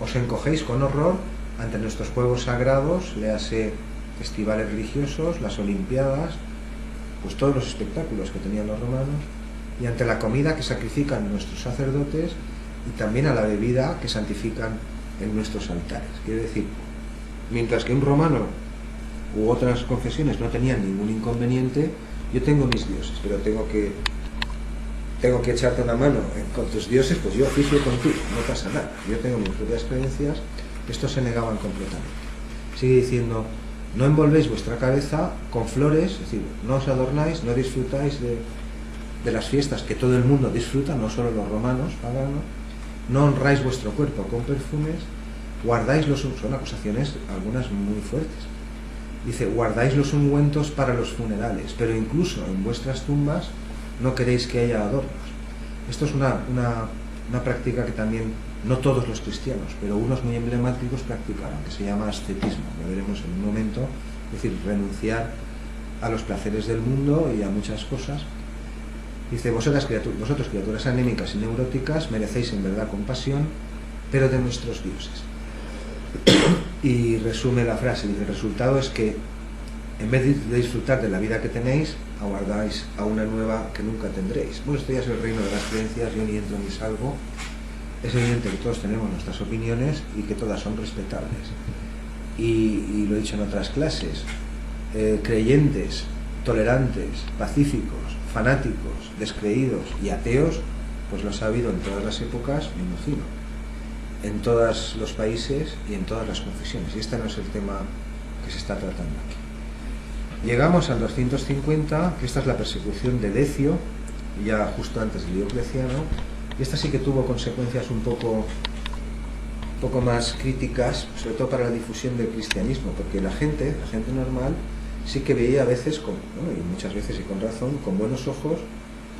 Os encogéis con horror ante nuestros juegos sagrados, léase festivales religiosos, las olimpiadas, pues todos los espectáculos que tenían los romanos, y ante la comida que sacrifican nuestros sacerdotes, y también a la bebida que santifican en nuestros altares. Quiere decir, mientras que un romano u otras confesiones no tenían ningún inconveniente, yo tengo mis dioses, pero tengo que echarte una mano con tus dioses, pues yo oficio contigo, no pasa nada. Yo tengo mis propias creencias. Estos se negaban completamente. Sigue diciendo, no envolvéis vuestra cabeza con flores, es decir, no os adornáis, no disfrutáis de las fiestas que todo el mundo disfruta, no solo los romanos, paganos, no honráis vuestro cuerpo con perfumes, guardáis son acusaciones algunas muy fuertes. Dice, guardáis los ungüentos para los funerales, pero incluso en vuestras tumbas no queréis que haya adornos. Esto es una práctica que también no todos los cristianos, pero unos muy emblemáticos practicaron, que se llama ascetismo, lo veremos en un momento, es decir, renunciar a los placeres del mundo y a muchas cosas. Dice, vosotros criaturas anémicas y neuróticas merecéis en verdad compasión, pero de nuestros dioses. Y resume la frase, dice, el resultado es que en vez de disfrutar de la vida que tenéis, aguardáis a una nueva que nunca tendréis. Bueno, esto ya es el reino de las creencias, yo ni entro ni salgo. Es evidente que todos tenemos nuestras opiniones y que todas son respetables. Y lo he dicho en otras clases, creyentes, tolerantes, pacíficos, fanáticos, descreídos y ateos, pues los ha habido en todas las épocas, me imagino, en todos los países y en todas las confesiones. Y este no es el tema que se está tratando aquí. Llegamos al 250, que esta es la persecución de Decio, ya justo antes de Diocleciano, y esta sí que tuvo consecuencias un poco más críticas, sobre todo para la difusión del cristianismo, porque la gente normal sí que veía a veces, y muchas veces y con razón, con buenos ojos,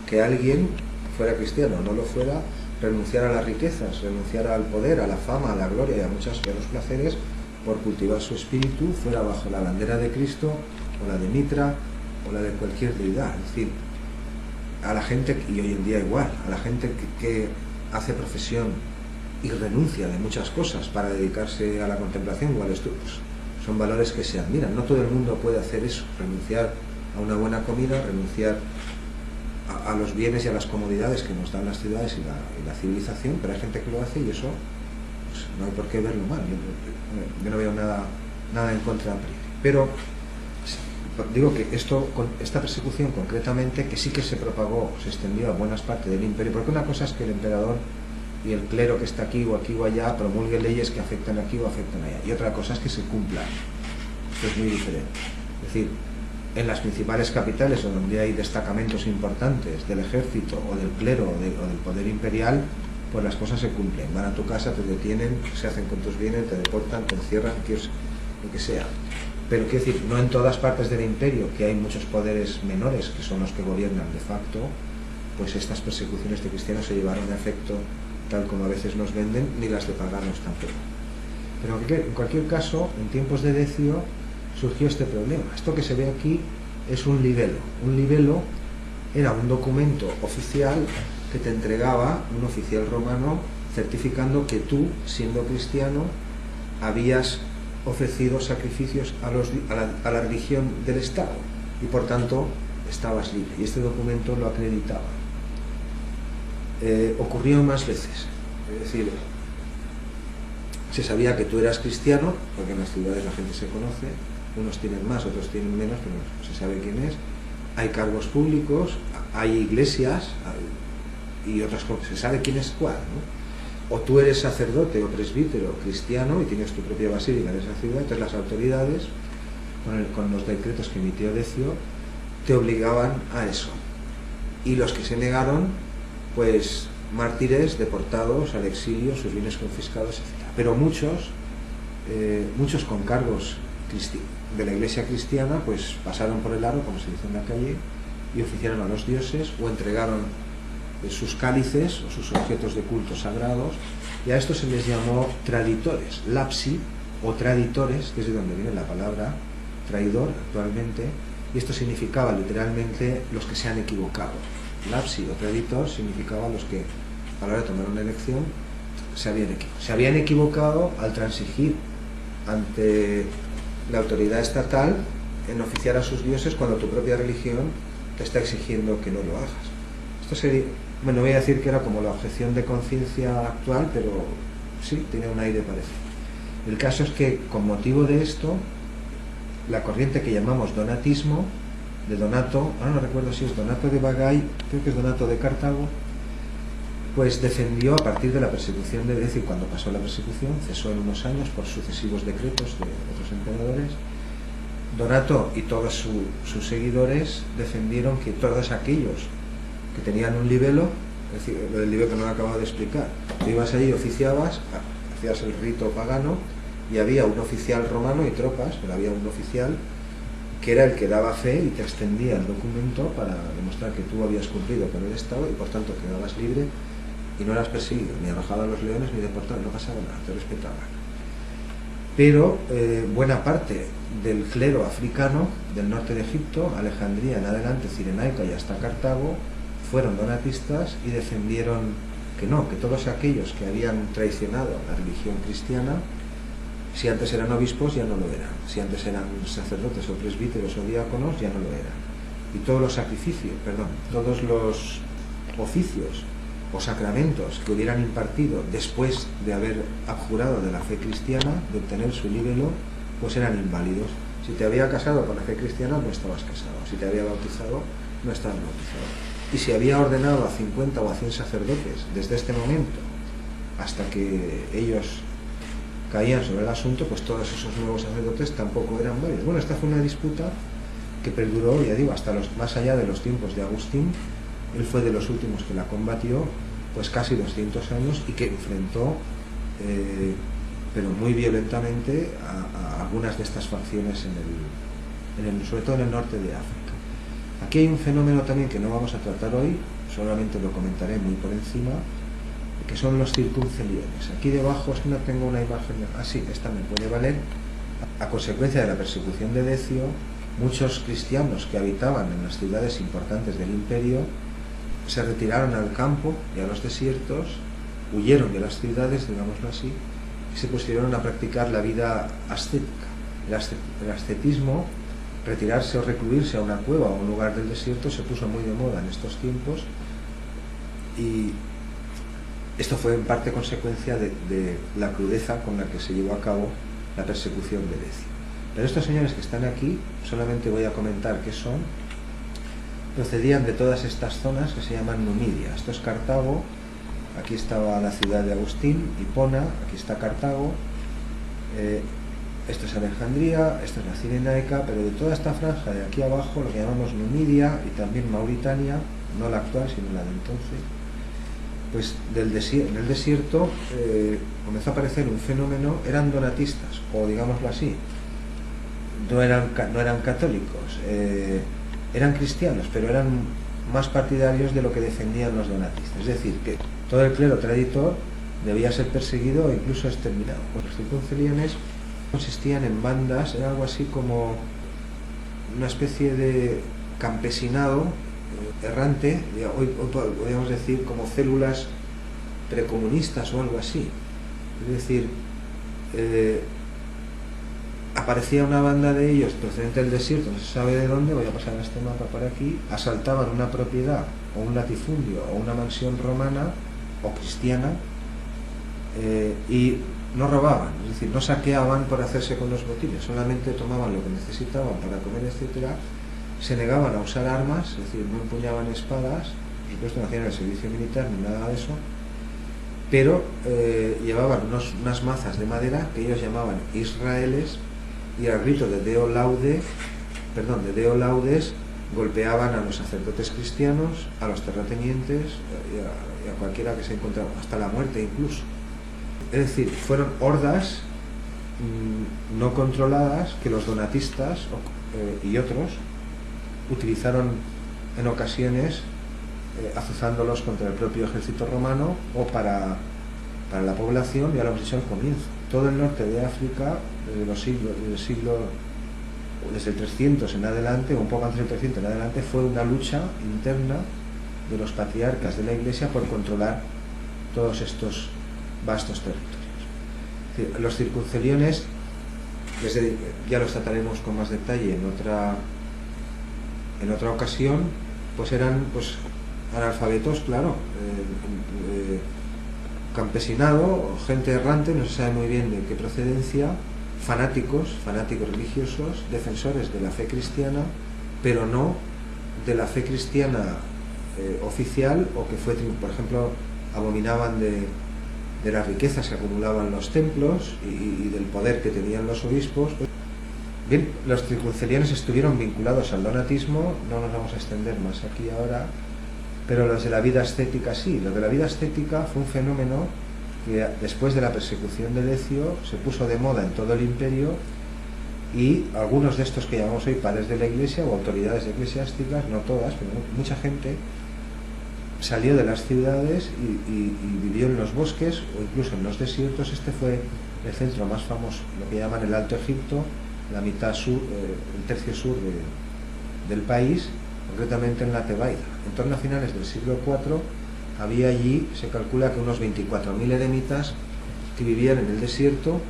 que alguien fuera cristiano o no lo fuera, renunciara a las riquezas, renunciara al poder, a la fama, a la gloria y a muchos de los placeres por cultivar su espíritu, fuera bajo la bandera de Cristo o la de Mitra o la de cualquier deidad. Es decir, a la gente, y hoy en día igual, a la gente que hace profesión y renuncia de muchas cosas para dedicarse a la contemplación o al estudio, pues son valores que se admiran. No todo el mundo puede hacer eso, renunciar a una buena comida, renunciar a los bienes y a las comodidades que nos dan las ciudades y la civilización, pero hay gente que lo hace y eso pues, no hay por qué verlo mal. Yo no veo nada en contra a priori. Pero digo que esta persecución concretamente, que sí que se propagó, se extendió a buenas partes del imperio, porque una cosa es que el emperador y el clero que está aquí o allá promulgue leyes que afectan aquí o afectan allá, y otra cosa es que se cumplan. Esto es muy diferente. Es decir, en las principales capitales o donde hay destacamentos importantes del ejército o del clero o del poder imperial, pues las cosas se cumplen. Van a tu casa, te detienen, se hacen con tus bienes, te deportan, te encierran, lo que sea. Pero quiero decir, no en todas partes del imperio, que hay muchos poderes menores que son los que gobiernan de facto, pues estas persecuciones de cristianos se llevaron a efecto tal como a veces nos venden, ni las de paganos tampoco. Pero en cualquier caso, en tiempos de Decio surgió este problema. Esto que se ve aquí es un libelo. Un libelo era un documento oficial que te entregaba un oficial romano certificando que tú, siendo cristiano, habías ofrecido sacrificios a la religión del Estado y por tanto estabas libre, y este documento lo acreditaba. Ocurrió más veces, es decir, se sabía que tú eras cristiano, porque en las ciudades la gente se conoce, unos tienen más, otros tienen menos, pero se sabe quién es. Hay cargos públicos, hay iglesias y otras cosas, se sabe quién es cuál, ¿no? O tú eres sacerdote o presbítero cristiano y tienes tu propia basílica en esa ciudad, entonces las autoridades, con los decretos que emitió Decio, te obligaban a eso. Y los que se negaron, pues mártires, deportados al exilio, sus bienes confiscados, etc. Pero muchos con cargos de la iglesia cristiana pues pasaron por el aro, como se dice en la calle, y oficiaron a los dioses o entregaron sus cálices o sus objetos de culto sagrados, y a esto se les llamó traditores, lapsi o traditores, que es de donde viene la palabra traidor actualmente, y esto significaba literalmente los que se han equivocado. Lapsi o traditor significaba los que a la hora de tomar una elección se habían equivocado al transigir ante la autoridad estatal en oficiar a sus dioses cuando tu propia religión te está exigiendo que no lo hagas. Esto sería, bueno, voy a decir que era como la objeción de conciencia actual, pero sí, tiene un aire parecido. El caso es que con motivo de esto, la corriente que llamamos donatismo, de Donato, ahora no recuerdo si es Donato de Bagay, creo que es Donato de Cartago, pues defendió a partir de la persecución de Decio, y cuando pasó la persecución cesó en unos años por sucesivos decretos de otros emperadores. Donato y todos sus seguidores defendieron que todos aquellos que tenían un libelo, es decir, lo del libelo que no lo acabado de explicar, tú ibas allí y oficiabas, hacías el rito pagano, y había un oficial romano y tropas, pero había un oficial que era el que daba fe y te extendía el documento para demostrar que tú habías cumplido con el Estado y por tanto quedabas libre y no eras perseguido, ni arrojado a los leones, ni deportado, no pasaba nada, te respetaban. Pero buena parte del clero africano del norte de Egipto, Alejandría en adelante, Cirenaica y hasta Cartago, fueron donatistas y defendieron que no, que todos aquellos que habían traicionado la religión cristiana, si antes eran obispos ya no lo eran, si antes eran sacerdotes o presbíteros o diáconos ya no lo eran. Y todos los sacrificios, todos los oficios o sacramentos que hubieran impartido después de haber abjurado de la fe cristiana, de obtener su libelo, pues eran inválidos. Si te había casado con la fe cristiana no estabas casado, si te había bautizado no estabas bautizado. Y si había ordenado a 50 o a 100 sacerdotes desde este momento hasta que ellos caían sobre el asunto, pues todos esos nuevos sacerdotes tampoco eran válidos. Bueno, esta fue una disputa que perduró, ya digo, hasta más allá de los tiempos de Agustín. Él fue de los últimos que la combatió, pues casi 200 años, y que enfrentó, pero muy violentamente, a algunas de estas facciones, sobre todo en el norte de África. Aquí hay un fenómeno también que no vamos a tratar hoy, solamente lo comentaré muy por encima, que son los circunceliones. Aquí debajo es que no tengo una imagen, así, esta me puede valer. A consecuencia de la persecución de Decio, muchos cristianos que habitaban en las ciudades importantes del imperio se retiraron al campo y a los desiertos, huyeron de las ciudades, digámoslo así, y se pusieron a practicar la vida ascética. El ascetismo, retirarse o recluirse a una cueva o a un lugar del desierto, se puso muy de moda en estos tiempos, y esto fue en parte consecuencia de la crudeza con la que se llevó a cabo la persecución de Decio. Pero estos señores que están aquí, solamente voy a comentar qué son, procedían de todas estas zonas que se llaman Numidia. Esto es Cartago, aquí estaba la ciudad de Agustín, Hipona, aquí está Cartago, esto es Alejandría, esto es la Cirenaica, pero de toda esta franja de aquí abajo, lo que llamamos Numidia y también Mauritania, no la actual sino la de entonces, pues en el desierto comenzó a aparecer un fenómeno. Eran donatistas, o digámoslo así, no eran católicos, eran cristianos, pero eran más partidarios de lo que defendían los donatistas. Es decir, que todo el clero traditor debía ser perseguido o incluso exterminado. Pues los circunceliones consistían en bandas, era algo así como una especie de campesinado errante, hoy podríamos decir como células precomunistas o algo así. Es decir, aparecía una banda de ellos procedente del desierto, no se sabe de dónde, voy a pasar este mapa por aquí, asaltaban una propiedad o un latifundio o una mansión romana o cristiana, y no robaban, es decir, no saqueaban por hacerse con los botines, solamente tomaban lo que necesitaban para comer, etcétera. Se negaban a usar armas, es decir, no empuñaban espadas, por supuesto no hacían el servicio militar ni nada de eso, pero llevaban unas mazas de madera que ellos llamaban israeles, y al grito de Deo Laudes golpeaban a los sacerdotes cristianos, a los terratenientes y a cualquiera que se encontraba, hasta la muerte incluso. Es decir, fueron hordas no controladas que los donatistas y otros utilizaron en ocasiones, azuzándolos contra el propio ejército romano o para la población. Ya lo hemos dicho al comienzo, todo el norte de África desde el 300 en adelante, o un poco antes del 300 en adelante, fue una lucha interna de los patriarcas de la Iglesia por controlar todos estos vastos territorios. Los circunceliones, ya los trataremos con más detalle en otra ocasión, pues eran analfabetos, claro, campesinado, gente errante, no se sabe muy bien de qué procedencia, fanáticos religiosos, defensores de la fe cristiana, pero no de la fe cristiana oficial, o que fue, por ejemplo, abominaban de las riquezas que acumulaban los templos y del poder que tenían los obispos. Bien, los circunceliones estuvieron vinculados al donatismo, no nos vamos a extender más aquí ahora, pero los de la vida ascética sí. Los de la vida ascética fue un fenómeno que después de la persecución de Decio se puso de moda en todo el imperio, y algunos de estos que llamamos hoy padres de la Iglesia o autoridades eclesiásticas, no todas, pero mucha gente salió de las ciudades y vivió en los bosques o incluso en los desiertos. Este fue el centro más famoso, lo que llaman el Alto Egipto, la mitad sur, el tercio sur del país, concretamente en la Tebaida. En torno a finales del siglo IV había allí, se calcula que unos 24.000 eremitas que vivían en el desierto,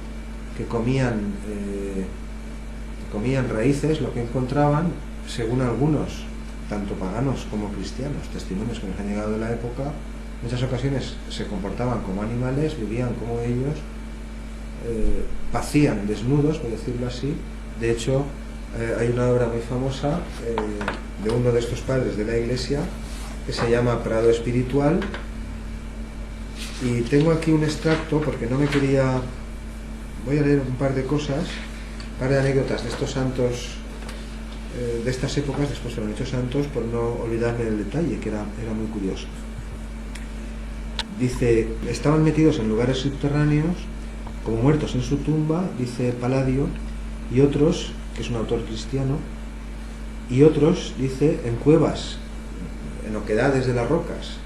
que comían raíces, lo que encontraban, según algunos, tanto paganos como cristianos, testimonios que nos han llegado de la época. En muchas ocasiones se comportaban como animales, vivían como ellos, pacían desnudos, por decirlo así. De hecho, hay una obra muy famosa de uno de estos padres de la Iglesia que se llama Prado Espiritual, y tengo aquí un extracto porque no me quería... Voy a leer un par de cosas, un par de anécdotas de estos santos, de estas épocas. Después fueron hechos santos, por no olvidarme del detalle, que era muy curioso. Dice, estaban metidos en lugares subterráneos, como muertos en su tumba, dice Palladio, y otros, que es un autor cristiano, y otros, dice, en cuevas, en oquedades de las rocas,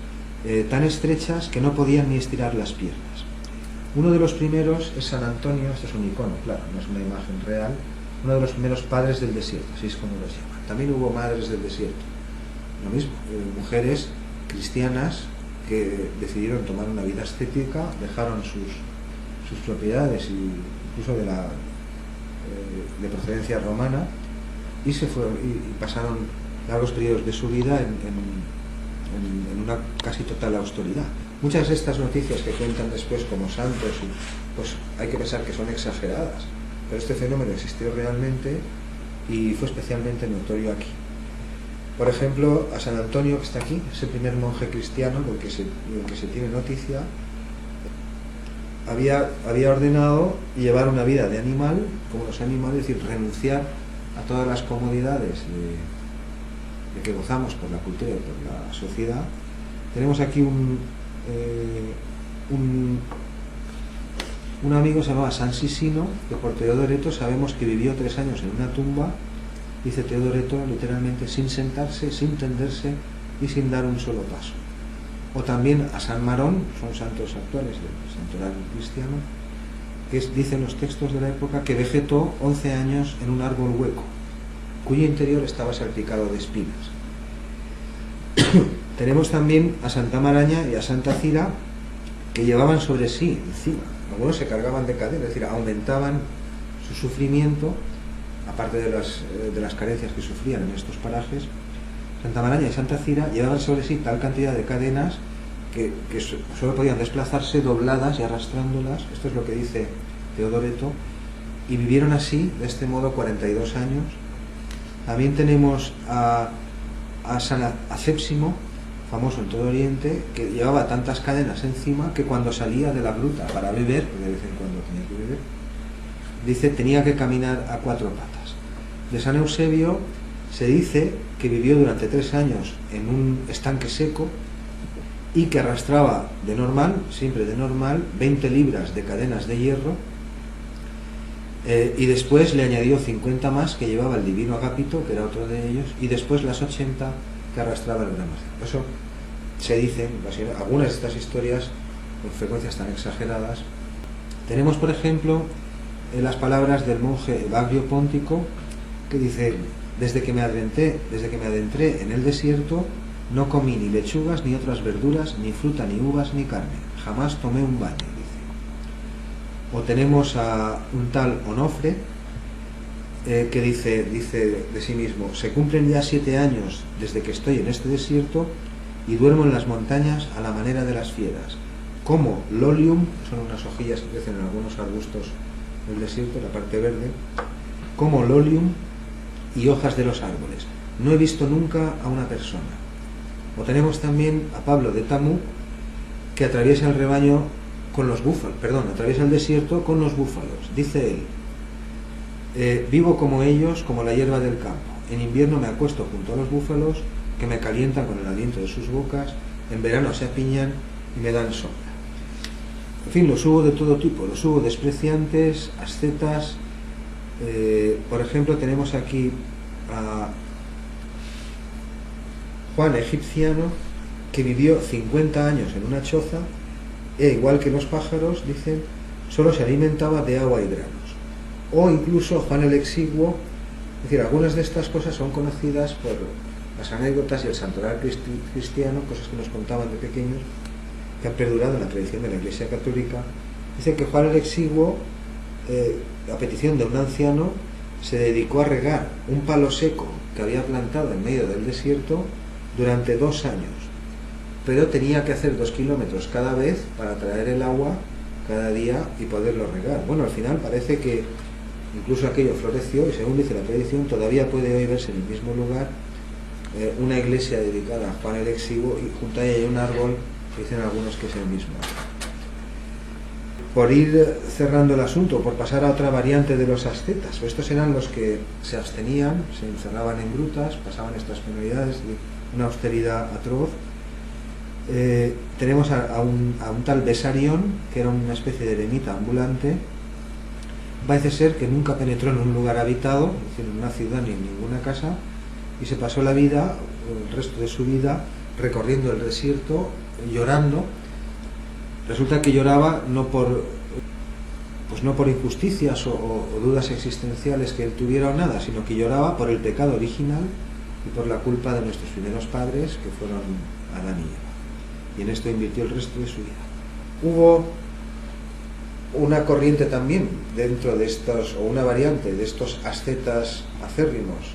tan estrechas que no podían ni estirar las piernas. Uno de los primeros es San Antonio. Esto es un icono, claro, no es una imagen real. Uno de los primeros padres del desierto, así es como los llaman. También hubo madres del desierto, lo mismo, mujeres cristianas que decidieron tomar una vida ascética, dejaron sus propiedades, incluso de procedencia romana, y se fueron y pasaron largos periodos de su vida en una casi total austeridad. Muchas de estas noticias que cuentan después como santos, pues hay que pensar que son exageradas, pero este fenómeno existió realmente y fue especialmente notorio aquí. Por ejemplo, a San Antonio, que está aquí, es el primer monje cristiano del que se tiene noticia, había ordenado llevar una vida de animal, como los animales, es decir, renunciar a todas las comodidades de que gozamos por la cultura y por la sociedad. Tenemos aquí un amigo, se llamaba San Sisino, que por Teodoreto sabemos que vivió 3 años en una tumba, dice Teodoreto, literalmente, sin sentarse, sin tenderse y sin dar un solo paso. O también a San Marón, son santos actuales del santoral cristiano, que dicen los textos de la época que vegetó 11 años en un árbol hueco, cuyo interior estaba salpicado de espinas. Tenemos también a Santa Maraña y a Santa Cira, que llevaban sobre sí, encima, algunos se cargaban de cadena, es decir, aumentaban su sufrimiento, aparte de las carencias que sufrían en estos parajes. Santa Maraña y Santa Cira llevaban sobre sí tal cantidad de cadenas que solo podían desplazarse dobladas y arrastrándolas. Esto es lo que dice Teodoreto, y vivieron así, de este modo, 42 años. También tenemos a San Asépsimo, famoso en todo Oriente, que llevaba tantas cadenas encima que cuando salía de la gruta para beber, porque de vez en cuando tenía que beber, dice, tenía que caminar a 4 patas. De San Eusebio se dice que vivió durante 3 años en un estanque seco y que arrastraba siempre de normal, 20 libras de cadenas de hierro, Y después le añadió 50 más que llevaba el divino Agapito, que era otro de ellos, y después las 80 que arrastraba el gran marcial. Por eso se dicen algunas de estas historias con frecuencias tan exageradas. Tenemos, por ejemplo, las palabras del monje Evagrio Póntico, que dice: desde que me adentré en el desierto, no comí ni lechugas, ni otras verduras, ni fruta, ni uvas, ni carne. Jamás tomé un baño, dice. O tenemos a un tal Onofre, que dice de sí mismo: se cumplen ya 7 años desde que estoy en este desierto y duermo en las montañas a la manera de las fieras. Como lolium, que son unas hojillas que crecen en algunos arbustos del desierto, la parte verde, como lolium y hojas de los árboles. No he visto nunca a una persona. O tenemos también a Pablo de Tamú, que atraviesa el rebaño con los búfalos, atraviesa el desierto con los búfalos. Dice él: vivo como ellos, como la hierba del campo. En invierno me acuesto junto a los búfalos, que me calientan con el aliento de sus bocas. En verano se apiñan y me dan sombra. En fin, los hubo de todo tipo. Los hubo despreciantes, ascetas. Por ejemplo, tenemos aquí a Juan Egipciano, que vivió 50 años en una choza, e igual que los pájaros, dicen, solo se alimentaba de agua y granos. O incluso Juan el Exiguo. Es decir, algunas de estas cosas son conocidas por las anécdotas y el santoral cristiano, cosas que nos contaban de pequeños, que han perdurado en la tradición de la Iglesia Católica. Dice que Juan el Exiguo, a petición de un anciano, se dedicó a regar un palo seco que había plantado en medio del desierto durante 2 años, pero tenía que hacer 2 kilómetros cada vez para traer el agua cada día y poderlo regar. Bueno, al final parece que incluso aquello floreció, y según dice la tradición, todavía puede hoy verse en el mismo lugar una iglesia dedicada a Juan el Exiguo, y junto a ella hay un árbol que dicen algunos que es el mismo. Por ir cerrando el asunto, por pasar a otra variante de los ascetas, estos eran los que se abstenían, se encerraban en grutas, pasaban estas penalidades de una austeridad atroz. Tenemos a un tal Besarión, que era una especie de eremita ambulante. Parece ser que nunca penetró en un lugar habitado, es decir, en una ciudad ni en ninguna casa, y se pasó la vida, el resto de su vida, recorriendo el desierto, llorando. Resulta que lloraba no por injusticias o dudas existenciales que él tuviera o nada, sino que lloraba por el pecado original y por la culpa de nuestros primeros padres, que fueron Adán y Eva. Y en esto invirtió el resto de su vida. Hubo una corriente también dentro de estos, o una variante de estos ascetas acérrimos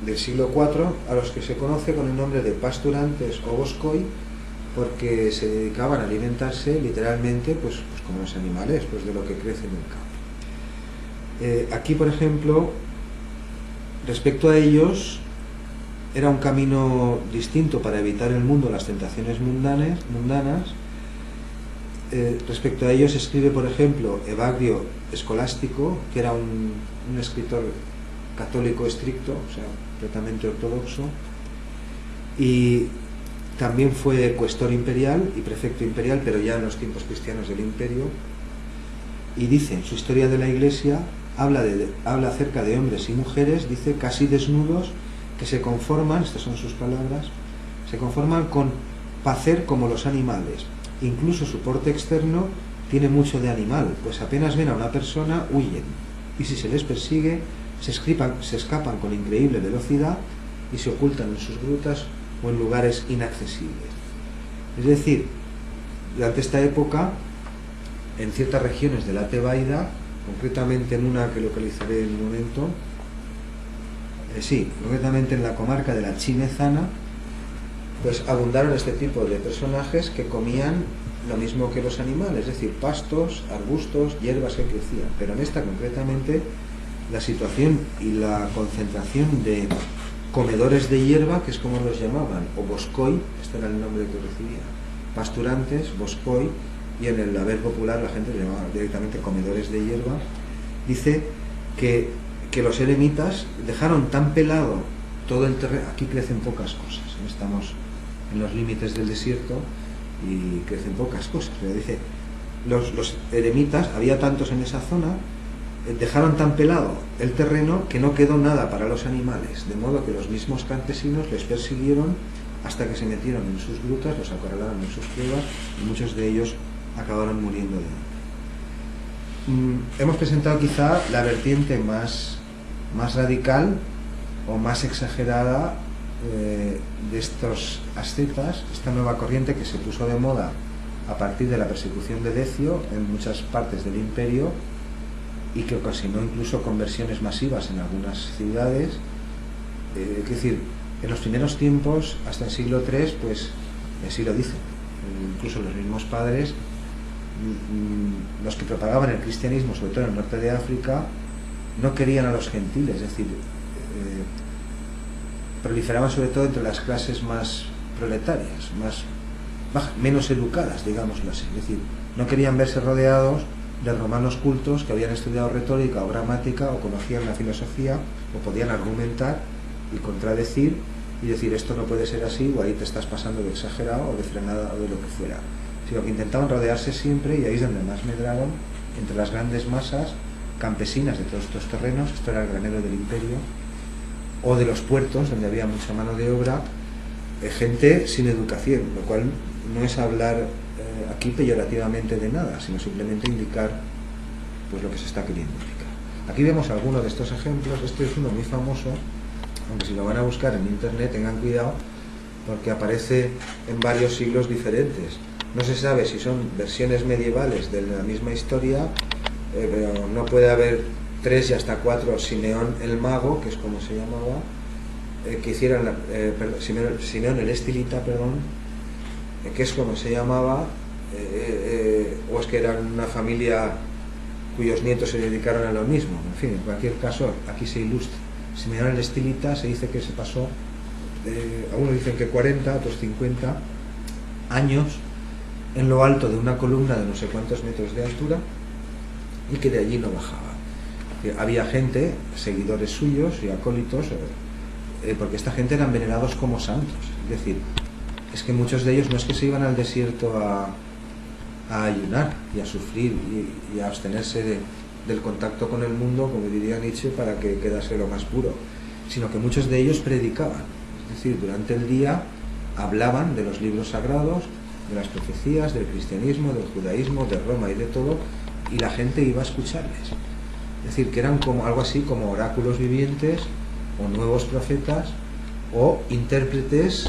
del siglo IV, a los que se conoce con el nombre de pasturantes o boscoi, porque se dedicaban a alimentarse literalmente pues como los animales, pues de lo que crece en el campo. Aquí, por ejemplo, respecto a ellos, era un camino distinto para evitar el mundo, las tentaciones mundanas. Respecto a ellos escribe, por ejemplo, Evagrio Escolástico, que era un escritor católico estricto, o sea, completamente ortodoxo, y también fue cuestor imperial y prefecto imperial, pero ya en los tiempos cristianos del imperio, y dice en su historia de la Iglesia, habla acerca de hombres y mujeres, dice, casi desnudos, que se conforman, estas son sus palabras, se conforman con pacer como los animales. Incluso su porte externo tiene mucho de animal, pues apenas ven a una persona, huyen, y si se les persigue, se escapan con increíble velocidad y se ocultan en sus grutas o en lugares inaccesibles. Es decir, durante esta época, en ciertas regiones de la Tebaida, concretamente en una que localizaré en un momento, concretamente en la comarca de la Chinezana, pues abundaron este tipo de personajes que comían lo mismo que los animales, es decir, pastos, arbustos, hierbas que crecían. Pero en esta concretamente, la situación y la concentración de comedores de hierba, que es como los llamaban, o boscoi, este era el nombre que recibían, pasturantes, boscoi, y en el haber popular la gente le llamaba directamente comedores de hierba. Dice que los eremitas dejaron tan pelado todo el terreno. Aquí crecen pocas cosas, estamos en los límites del desierto y crecen pocas cosas, pero dice, los eremitas, había tantos en esa zona dejaron tan pelado el terreno que no quedó nada para los animales, de modo que los mismos campesinos les persiguieron hasta que se metieron en sus grutas, los acorralaron en sus cuevas y muchos de ellos acabaron muriendo de hambre. Hemos presentado quizá la vertiente más radical o más exagerada de estos ascetas, esta nueva corriente que se puso de moda a partir de la persecución de Decio en muchas partes del imperio y que ocasionó incluso conversiones masivas en algunas ciudades. Es decir, en los primeros tiempos, hasta el siglo III, pues así lo dicen, incluso los mismos padres, los que propagaban el cristianismo, sobre todo en el norte de África, no querían a los gentiles, es decir, proliferaban sobre todo entre las clases más proletarias, menos educadas, digámoslo así. Es decir, no querían verse rodeados de romanos cultos que habían estudiado retórica o gramática o conocían la filosofía o podían argumentar y contradecir y decir esto no puede ser así o ahí te estás pasando de exagerado o de frenada o de lo que fuera, sino que intentaban rodearse siempre, y ahí es donde más medraron, entre las grandes masas campesinas de todos estos terrenos. Esto era el granero del imperio, o de los puertos donde había mucha mano de obra, gente sin educación, lo cual no es hablar aquí peyorativamente de nada, sino simplemente indicar pues lo que se está queriendo indicar. Aquí vemos algunos de estos ejemplos. Este es uno muy famoso, aunque si lo van a buscar en internet tengan cuidado porque aparece en varios siglos diferentes. No se sabe si son versiones medievales de la misma historia, pero no puede haber 3 y hasta 4 Simeón el Mago, que es como se llamaba, que hicieran, Simeón el Estilita, perdón, que es como se llamaba, o es que eran una familia cuyos nietos se dedicaron a lo mismo. En fin, en cualquier caso, aquí se ilustra. Simeón el Estilita se dice que se pasó, algunos dicen que 40, otros 50 años en lo alto de una columna de no sé cuántos metros de altura y que de allí no bajaba. Había gente, seguidores suyos y acólitos, porque esta gente eran venerados como santos. Es decir, es que muchos de ellos no es que se iban al desierto a ayunar y a sufrir y a abstenerse del contacto con el mundo, como diría Nietzsche, para que quedase lo más puro, sino que muchos de ellos predicaban. Es decir, durante el día hablaban de los libros sagrados, de las profecías, del cristianismo, del judaísmo, de Roma y de todo, y la gente iba a escucharles. Es decir, que eran como algo así como oráculos vivientes o nuevos profetas o intérpretes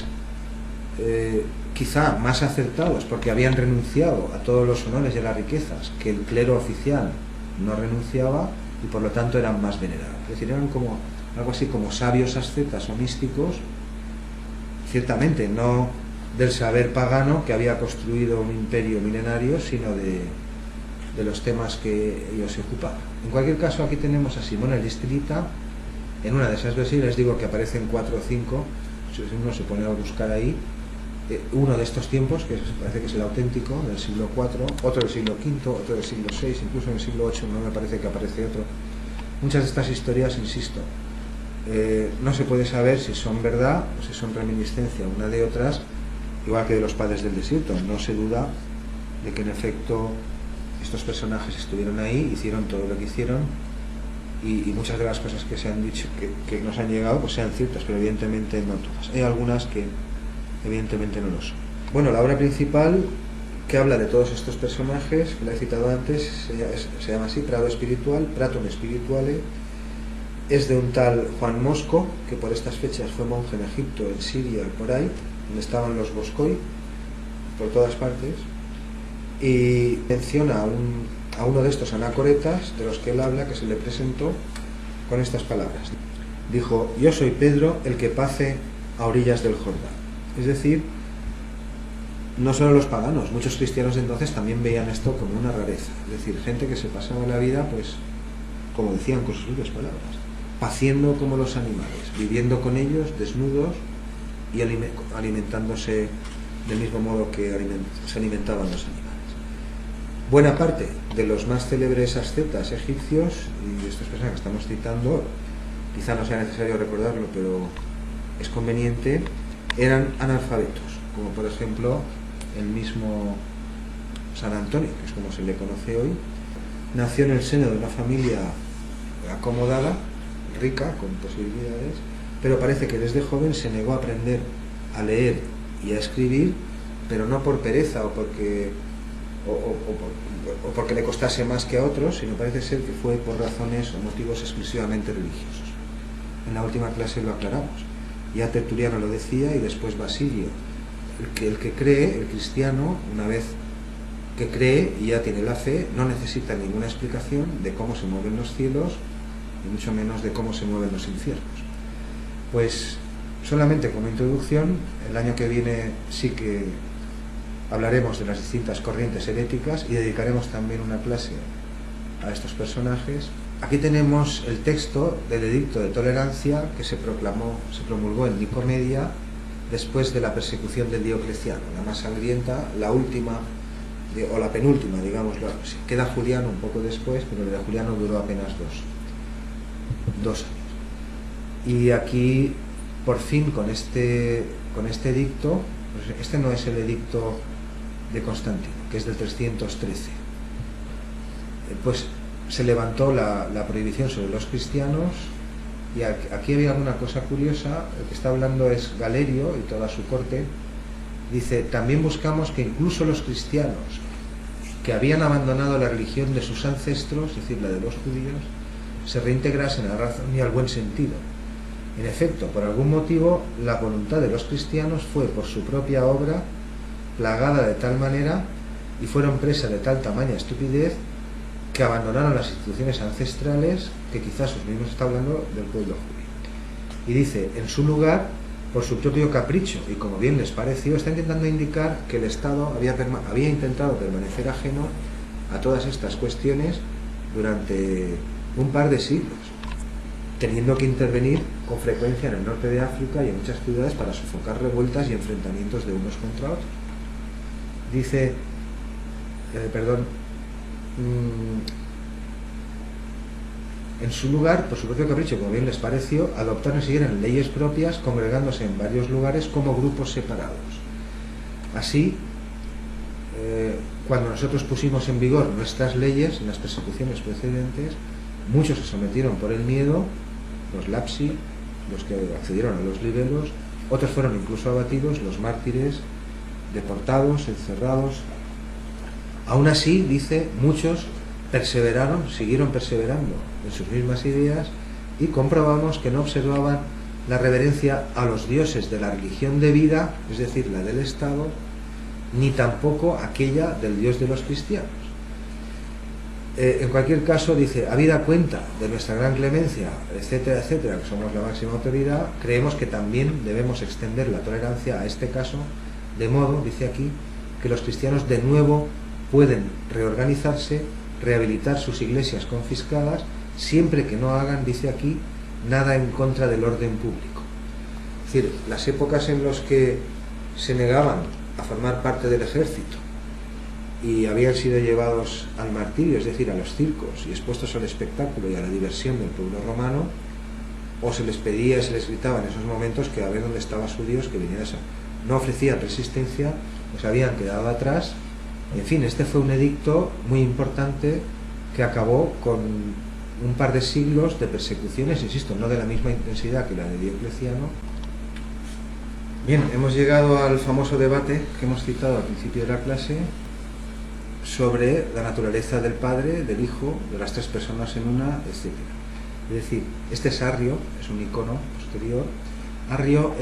quizá más acertados, porque habían renunciado a todos los honores y a las riquezas que el clero oficial no renunciaba y por lo tanto eran más venerados. Es decir, eran como algo así como sabios ascetas o místicos, ciertamente no del saber pagano que había construido un imperio milenario, sino de los temas que ellos se ocupaban. En cualquier caso, aquí tenemos a Simón el Estilita en una de esas versiones. Digo que aparecen 4 o 5, si uno se pone a buscar ahí, uno de estos tiempos, que parece que es el auténtico, del siglo IV, otro del siglo V, otro del siglo VI, incluso en el siglo VIII no me parece que aparece otro. Muchas de estas historias, insisto, no se puede saber si son verdad o si son reminiscencia una de otras, igual que de los padres del desierto. No se duda de que en efecto estos personajes estuvieron ahí, hicieron todo lo que hicieron y muchas de las cosas que se han dicho, que nos han llegado, pues sean ciertas, pero evidentemente no todas. Hay algunas que evidentemente no lo son. Bueno, la obra principal que habla de todos estos personajes, que la he citado antes, se llama así, Pratum Spirituale, es de un tal Juan Mosco, que por estas fechas fue monje en Egipto, en Siria y por ahí, donde estaban los Boscoi, por todas partes, y menciona a uno de estos anacoretas de los que él habla, que se le presentó con estas palabras. Dijo: yo soy Pedro, el que pace a orillas del Jordán. Es decir, no solo los paganos, muchos cristianos de entonces también veían esto como una rareza. Es decir, gente que se pasaba la vida, pues, como decían con sus propias palabras, paciendo como los animales, viviendo con ellos, desnudos y alimentándose del mismo modo que se alimentaban los animales. Buena parte de los más célebres ascetas egipcios, y estas personas que estamos citando, quizá no sea necesario recordarlo, pero es conveniente, eran analfabetos, como por ejemplo el mismo San Antonio, que es como se le conoce hoy. Nació en el seno de una familia acomodada, rica, con posibilidades, pero parece que desde joven se negó a aprender a leer y a escribir, pero no por pereza o porque le costase más que a otros, sino parece ser que fue por razones o motivos exclusivamente religiosos. En la última clase lo aclaramos. Ya Tertuliano lo decía y después Basilio. El que cree, el cristiano, una vez que cree y ya tiene la fe, no necesita ninguna explicación de cómo se mueven los cielos y mucho menos de cómo se mueven los infiernos. Pues solamente como introducción, el año que viene sí que hablaremos de las distintas corrientes heréticas y dedicaremos también una clase a estos personajes. Aquí tenemos el texto del edicto de tolerancia que se promulgó en Nicomedia después de la persecución del Diocleciano, la más sangrienta, la última o la penúltima, digámoslo. Queda Juliano un poco después, pero el de Juliano duró apenas dos años. Y aquí, por fin, con este edicto, pues este no es el edicto de Constantino, que es del 313, pues se levantó la prohibición sobre los cristianos. Y aquí había una cosa curiosa. El que está hablando es Galerio y toda su corte. Dice: también buscamos que incluso los cristianos que habían abandonado la religión de sus ancestros, es decir, la de los judíos, se reintegrasen a la razón y al buen sentido. En efecto, por algún motivo, la voluntad de los cristianos fue por su propia obra plagada de tal manera y fueron presa de tal tamaña estupidez que abandonaron las instituciones ancestrales, que quizás sus mismos, está hablando del pueblo judío. Y dice: en su lugar, por su propio capricho y como bien les pareció, está intentando indicar que el Estado había intentado permanecer ajeno a todas estas cuestiones durante un par de siglos, teniendo que intervenir con frecuencia en el norte de África y en muchas ciudades para sofocar revueltas y enfrentamientos de unos contra otros. Dice, en su lugar, por su propio capricho, como bien les pareció, adoptaron y siguieron leyes propias, congregándose en varios lugares como grupos separados. Así, cuando nosotros pusimos en vigor nuestras leyes en las persecuciones precedentes, muchos se sometieron por el miedo, los lapsi, los que accedieron a los libelos, otros fueron incluso abatidos, los mártires, deportados, encerrados. Aún así, dice, muchos perseveraron, siguieron perseverando en sus mismas ideas, y comprobamos que no observaban la reverencia a los dioses de la religión de vida, es decir, la del Estado, ni tampoco aquella del Dios de los cristianos. En cualquier caso, dice, habida cuenta de nuestra gran clemencia, etcétera, etcétera, que somos la máxima autoridad, creemos que también debemos extender la tolerancia a este caso, de modo, dice aquí, que los cristianos de nuevo pueden reorganizarse, rehabilitar sus iglesias confiscadas, siempre que no hagan, dice aquí, nada en contra del orden público. Es decir, las épocas en las que se negaban a formar parte del ejército y habían sido llevados al martirio, es decir, a los circos y expuestos al espectáculo y a la diversión del pueblo romano, o se les pedía, se les gritaba en esos momentos que a ver dónde estaba su Dios, que viniera esa. No ofrecían resistencia, pues habían quedado atrás. En fin, este fue un edicto muy importante que acabó con un par de siglos de persecuciones, insisto, no de la misma intensidad que la de Diocleciano. Bien, hemos llegado al famoso debate que hemos citado al principio de la clase sobre la naturaleza del Padre, del Hijo, de las tres personas en una, etc. Es decir, este es Arrio, es un icono posterior. Arrio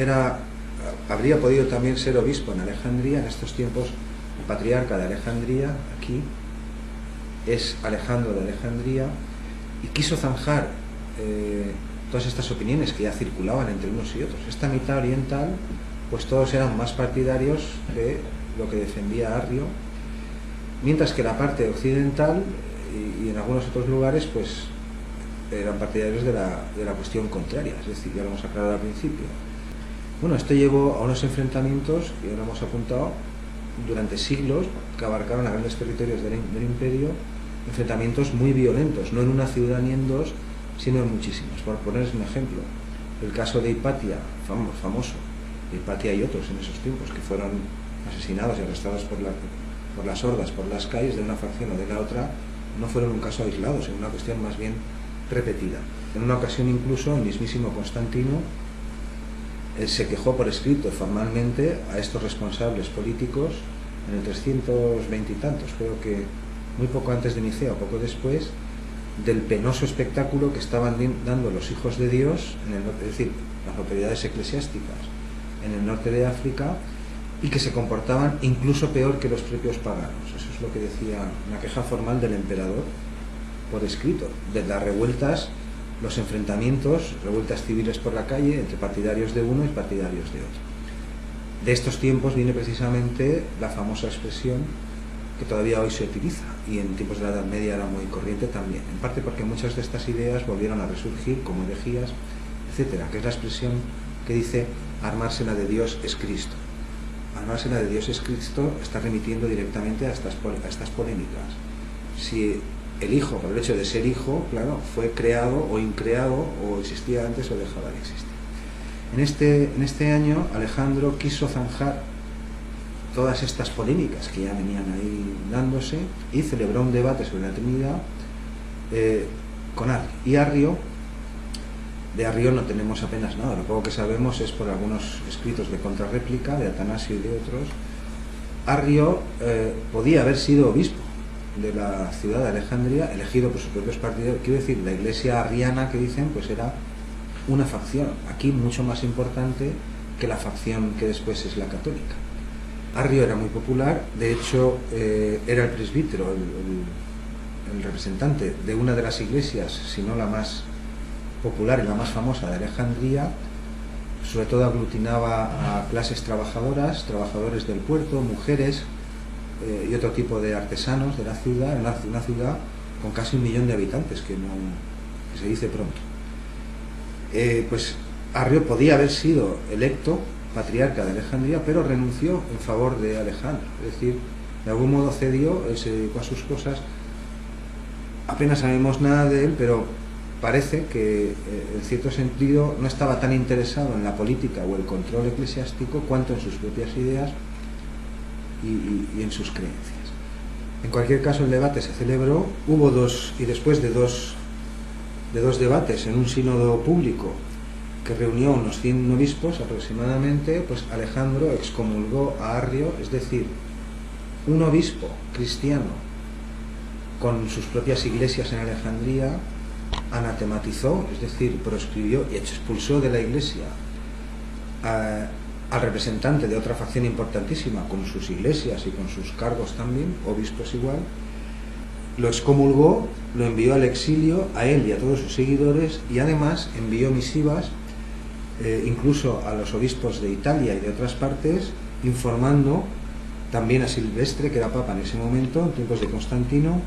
habría podido también ser obispo en Alejandría. En estos tiempos el patriarca de Alejandría, aquí, es Alejandro de Alejandría, y quiso zanjar todas estas opiniones que ya circulaban entre unos y otros. Esta mitad oriental, pues todos eran más partidarios de lo que defendía Arrio, mientras que la parte occidental y en algunos otros lugares, pues eran partidarios de la cuestión contraria, es decir, ya lo hemos aclarado al principio. Bueno, esto llevó a unos enfrentamientos, que ahora hemos apuntado, durante siglos, que abarcaron a grandes territorios del imperio, enfrentamientos muy violentos, no en una ciudad ni en dos, sino en muchísimas. Por ponerles un ejemplo, el caso de Hipatia, famoso, Hipatia y otros en esos tiempos, que fueron asesinados y arrestados por las hordas, por las calles de una facción o de la otra, no fueron un caso aislado, sino una cuestión más bien repetida. En una ocasión incluso el mismísimo Constantino se quejó por escrito formalmente a estos responsables políticos en el 320 y tantos, creo que muy poco antes de Nicea o poco después, del penoso espectáculo que estaban dando los hijos de Dios, es decir, las autoridades eclesiásticas en el norte de África, y que se comportaban incluso peor que los propios paganos. Eso es lo que decía una queja formal del emperador por escrito, de las revueltas, los enfrentamientos, revueltas civiles por la calle entre partidarios de uno y partidarios de otro. De estos tiempos viene precisamente la famosa expresión que todavía hoy se utiliza, y en tiempos de la Edad Media era muy corriente también, en parte porque muchas de estas ideas volvieron a resurgir como herejías, etcétera, que es la expresión que dice armársela de Dios es Cristo. Armársela de Dios es Cristo está remitiendo directamente a estas polémicas. Si el hijo, por el hecho de ser hijo, claro, fue creado o increado, o existía antes o dejaba de existir. En este año Alejandro quiso zanjar todas estas polémicas que ya venían ahí dándose y celebró un debate sobre la Trinidad con Arrio. Y de Arrio no tenemos apenas nada, lo poco que sabemos es por algunos escritos de contrarréplica de Atanasio y de otros. Arrio podía haber sido obispo de la ciudad de Alejandría, elegido por sus propios partidarios. Quiero decir, la iglesia arriana que dicen, pues era una facción, aquí mucho más importante que la facción que después es la católica. Arrio era muy popular, de hecho era el presbítero, el representante de una de las iglesias, si no la más popular y la más famosa de Alejandría. Sobre todo aglutinaba a clases trabajadoras, trabajadores del puerto, mujeres y otro tipo de artesanos de la ciudad, una ciudad con casi 1 millón de habitantes, que se dice pronto. Pues Arrio podía haber sido electo patriarca de Alejandría, pero renunció en favor de Alejandro, es decir, de algún modo cedió, él se dedicó a sus cosas. Apenas sabemos nada de él, pero parece que en cierto sentido no estaba tan interesado en la política o el control eclesiástico cuanto en sus propias ideas y en sus creencias. En cualquier caso, el debate se celebró, hubo después de dos debates en un sínodo público que reunió unos 100 obispos aproximadamente, pues Alejandro excomulgó a Arrio, es decir, un obispo cristiano con sus propias iglesias en Alejandría anatematizó, es decir, proscribió y expulsó de la iglesia al representante de otra facción importantísima con sus iglesias y con sus cargos también, obispos igual. Lo excomulgó, lo envió al exilio a él y a todos sus seguidores, y además envió misivas incluso a los obispos de Italia y de otras partes, informando también a Silvestre, que era papa en ese momento, en tiempos de Constantino,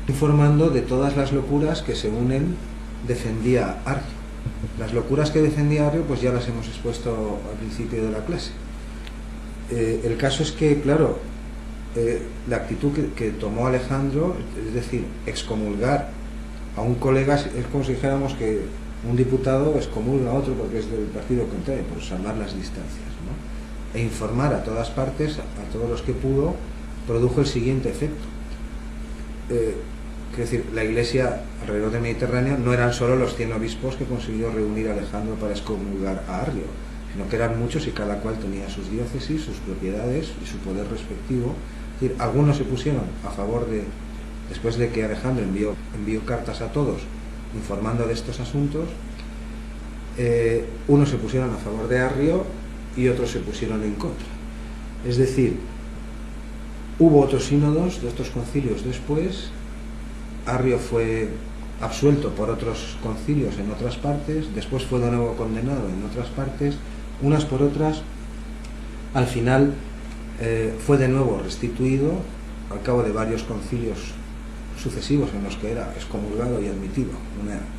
informando de todas las locuras que según él defendía Arrio. Las locuras que defendía Arrio pues ya las hemos expuesto al principio de la clase. El caso es que, claro, la actitud que tomó Alejandro, es decir, excomulgar a un colega, es como si dijéramos que un diputado excomulga a otro porque es del partido contrario, por salvar las distancias, ¿no? E informar a todas partes, a todos los que pudo, produjo el siguiente efecto. Es decir, la iglesia alrededor del Mediterráneo no eran solo los 100 obispos que consiguió reunir Alejandro para excomulgar a Arrio, sino que eran muchos y cada cual tenía sus diócesis, sus propiedades y su poder respectivo. Es decir, algunos se pusieron a favor de, después de que Alejandro envió cartas a todos informando de estos asuntos, unos se pusieron a favor de Arrio y otros se pusieron en contra. Es decir, hubo otros sínodos de estos concilios después. Arrio fue absuelto por otros concilios en otras partes, después fue de nuevo condenado en otras partes, unas por otras. Al final fue de nuevo restituido al cabo de varios concilios sucesivos en los que era excomulgado y admitido.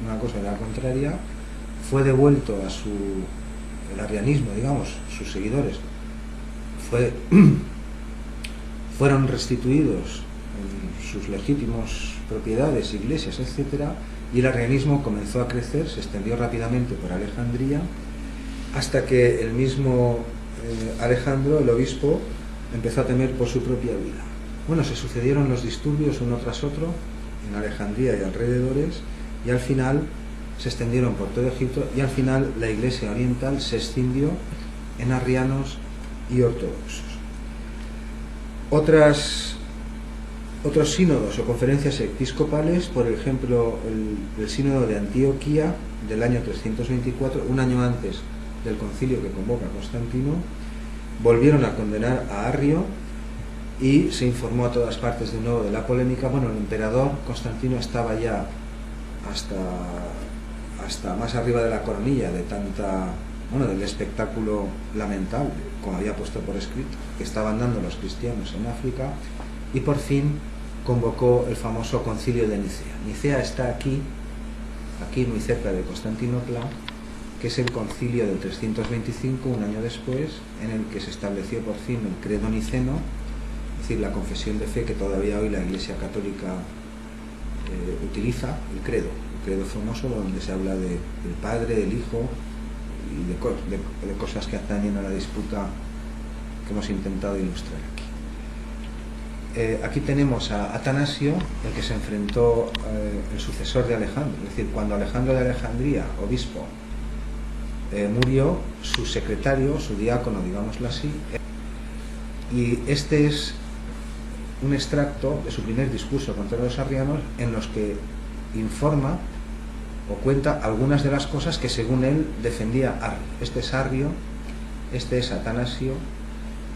Una cosa era la contraria. Fue devuelto a el arrianismo, digamos, sus seguidores fueron restituidos en sus legítimos propiedades, iglesias, etcétera, y el arrianismo comenzó a crecer, se extendió rápidamente por Alejandría, hasta que el mismo Alejandro, el obispo, empezó a temer por su propia vida. Bueno, se sucedieron los disturbios uno tras otro en Alejandría y alrededores, y al final se extendieron por todo Egipto, y al final la Iglesia oriental se escindió en arrianos y ortodoxos. Otros sínodos o conferencias episcopales, por ejemplo el sínodo de Antioquía del año 324, un año antes del concilio que convoca Constantino, volvieron a condenar a Arrio y se informó a todas partes de nuevo de la polémica. Bueno, el emperador Constantino estaba ya hasta más arriba de la coronilla del espectáculo lamentable, como había puesto por escrito, que estaban dando los cristianos en África, y por fin convocó el famoso concilio de Nicea. Nicea está aquí muy cerca de Constantinopla, que es el concilio del 325, un año después, en el que se estableció por fin el credo niceno, es decir, la confesión de fe que todavía hoy la Iglesia Católica utiliza, el credo famoso, donde se habla del Padre, del Hijo y de cosas que atañen a la disputa que hemos intentado ilustrar aquí. Aquí tenemos a Atanasio, el que se enfrentó, el sucesor de Alejandro, es decir, cuando Alejandro de Alejandría, obispo, murió, su secretario, su diácono, digámoslo así, y este es un extracto de su primer discurso contra los arrianos, en los que informa o cuenta algunas de las cosas que según él defendía Arrio. Este es Arrio, este es Atanasio,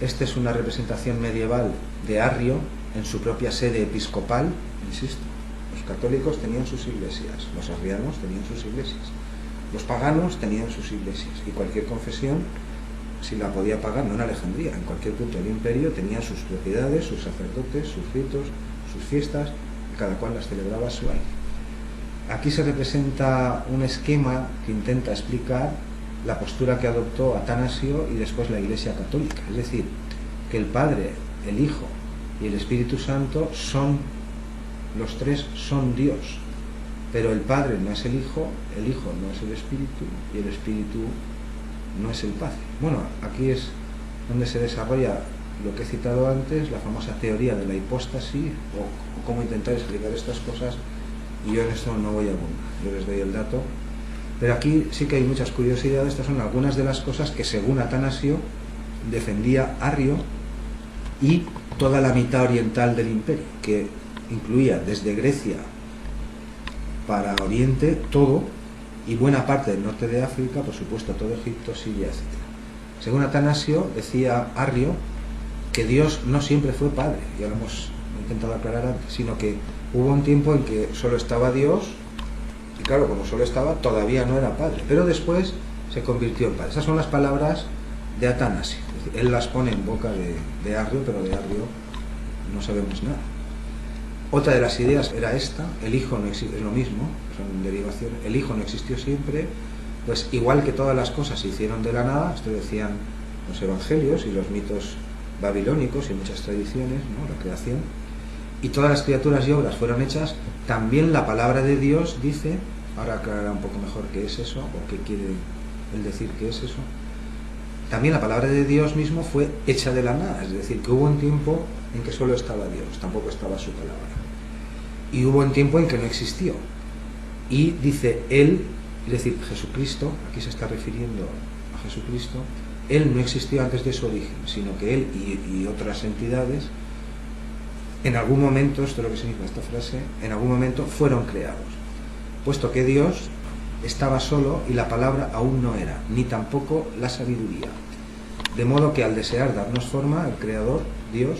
este es una representación medieval de Arrio en su propia sede episcopal. Insisto, los católicos tenían sus iglesias, los arrianos tenían sus iglesias, los paganos tenían sus iglesias, y cualquier confesión, si la podía pagar, no en Alejandría, en cualquier punto del imperio, tenía sus propiedades, sus sacerdotes, sus ritos, sus fiestas, y cada cual las celebraba a su aire. Aquí se representa un esquema que intenta explicar la postura que adoptó Atanasio y después la Iglesia Católica, es decir, que el Padre, el Hijo y el Espíritu Santo los tres son Dios, pero el Padre no es el Hijo no es el Espíritu, y el Espíritu no es el Padre. Bueno, aquí es donde se desarrolla lo que he citado antes, la famosa teoría de la hipóstasis, o cómo intentar explicar estas cosas, y yo en esto no voy a abundar, yo les doy el dato. Pero aquí sí que hay muchas curiosidades. Estas son algunas de las cosas que según Atanasio defendía Arrio y toda la mitad oriental del imperio, que incluía desde Grecia para Oriente todo, y buena parte del norte de África, por supuesto todo Egipto, Siria, etc. Según Atanasio, decía Arrio que Dios no siempre fue Padre, ya lo hemos intentado aclarar antes, sino que hubo un tiempo en que solo estaba Dios, y claro, como solo estaba, todavía no era Padre, pero después se convirtió en Padre. Esas son las palabras de Atanasio. Es decir, él las pone en boca de Arrio, pero de Arrio no sabemos nada. Otra de las ideas era esta: el Hijo no existe, es lo mismo, son derivaciones, el Hijo no existió siempre, pues igual que todas las cosas se hicieron de la nada, esto decían los evangelios y los mitos babilónicos y muchas tradiciones, ¿no? La creación, y todas las criaturas y obras fueron hechas, también la palabra de Dios dice, ahora aclarará un poco mejor qué es eso, o qué quiere él decir que es eso, también la palabra de Dios mismo fue hecha de la nada, es decir, que hubo un tiempo en que solo estaba Dios, tampoco estaba su palabra, y hubo un tiempo en que no existió, y dice él, es decir, Jesucristo, aquí se está refiriendo a Jesucristo, él no existió antes de su origen, sino que él y otras entidades en algún momento, esto es lo que significa esta frase, en algún momento fueron creados, puesto que Dios estaba solo y la palabra aún no era, ni tampoco la sabiduría. De modo que al desear darnos forma, el Creador, Dios,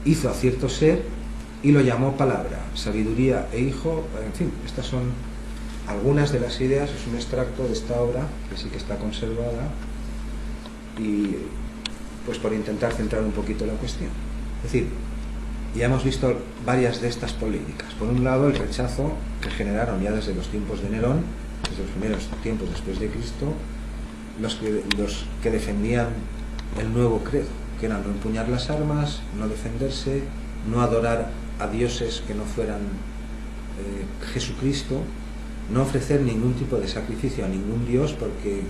hizo a cierto ser y lo llamó palabra, sabiduría e hijo. En fin, estas son algunas de las ideas, es un extracto de esta obra que sí que está conservada, y pues por intentar centrar un poquito la cuestión. Es decir, ya hemos visto varias de estas polémicas. Por un lado, el rechazo que generaron ya desde los tiempos de Nerón, desde los primeros tiempos después de Cristo, los que defendían el nuevo credo, que era no empuñar las armas, no defenderse, no adorar a dioses que no fueran Jesucristo, no ofrecer ningún tipo de sacrificio a ningún dios, porque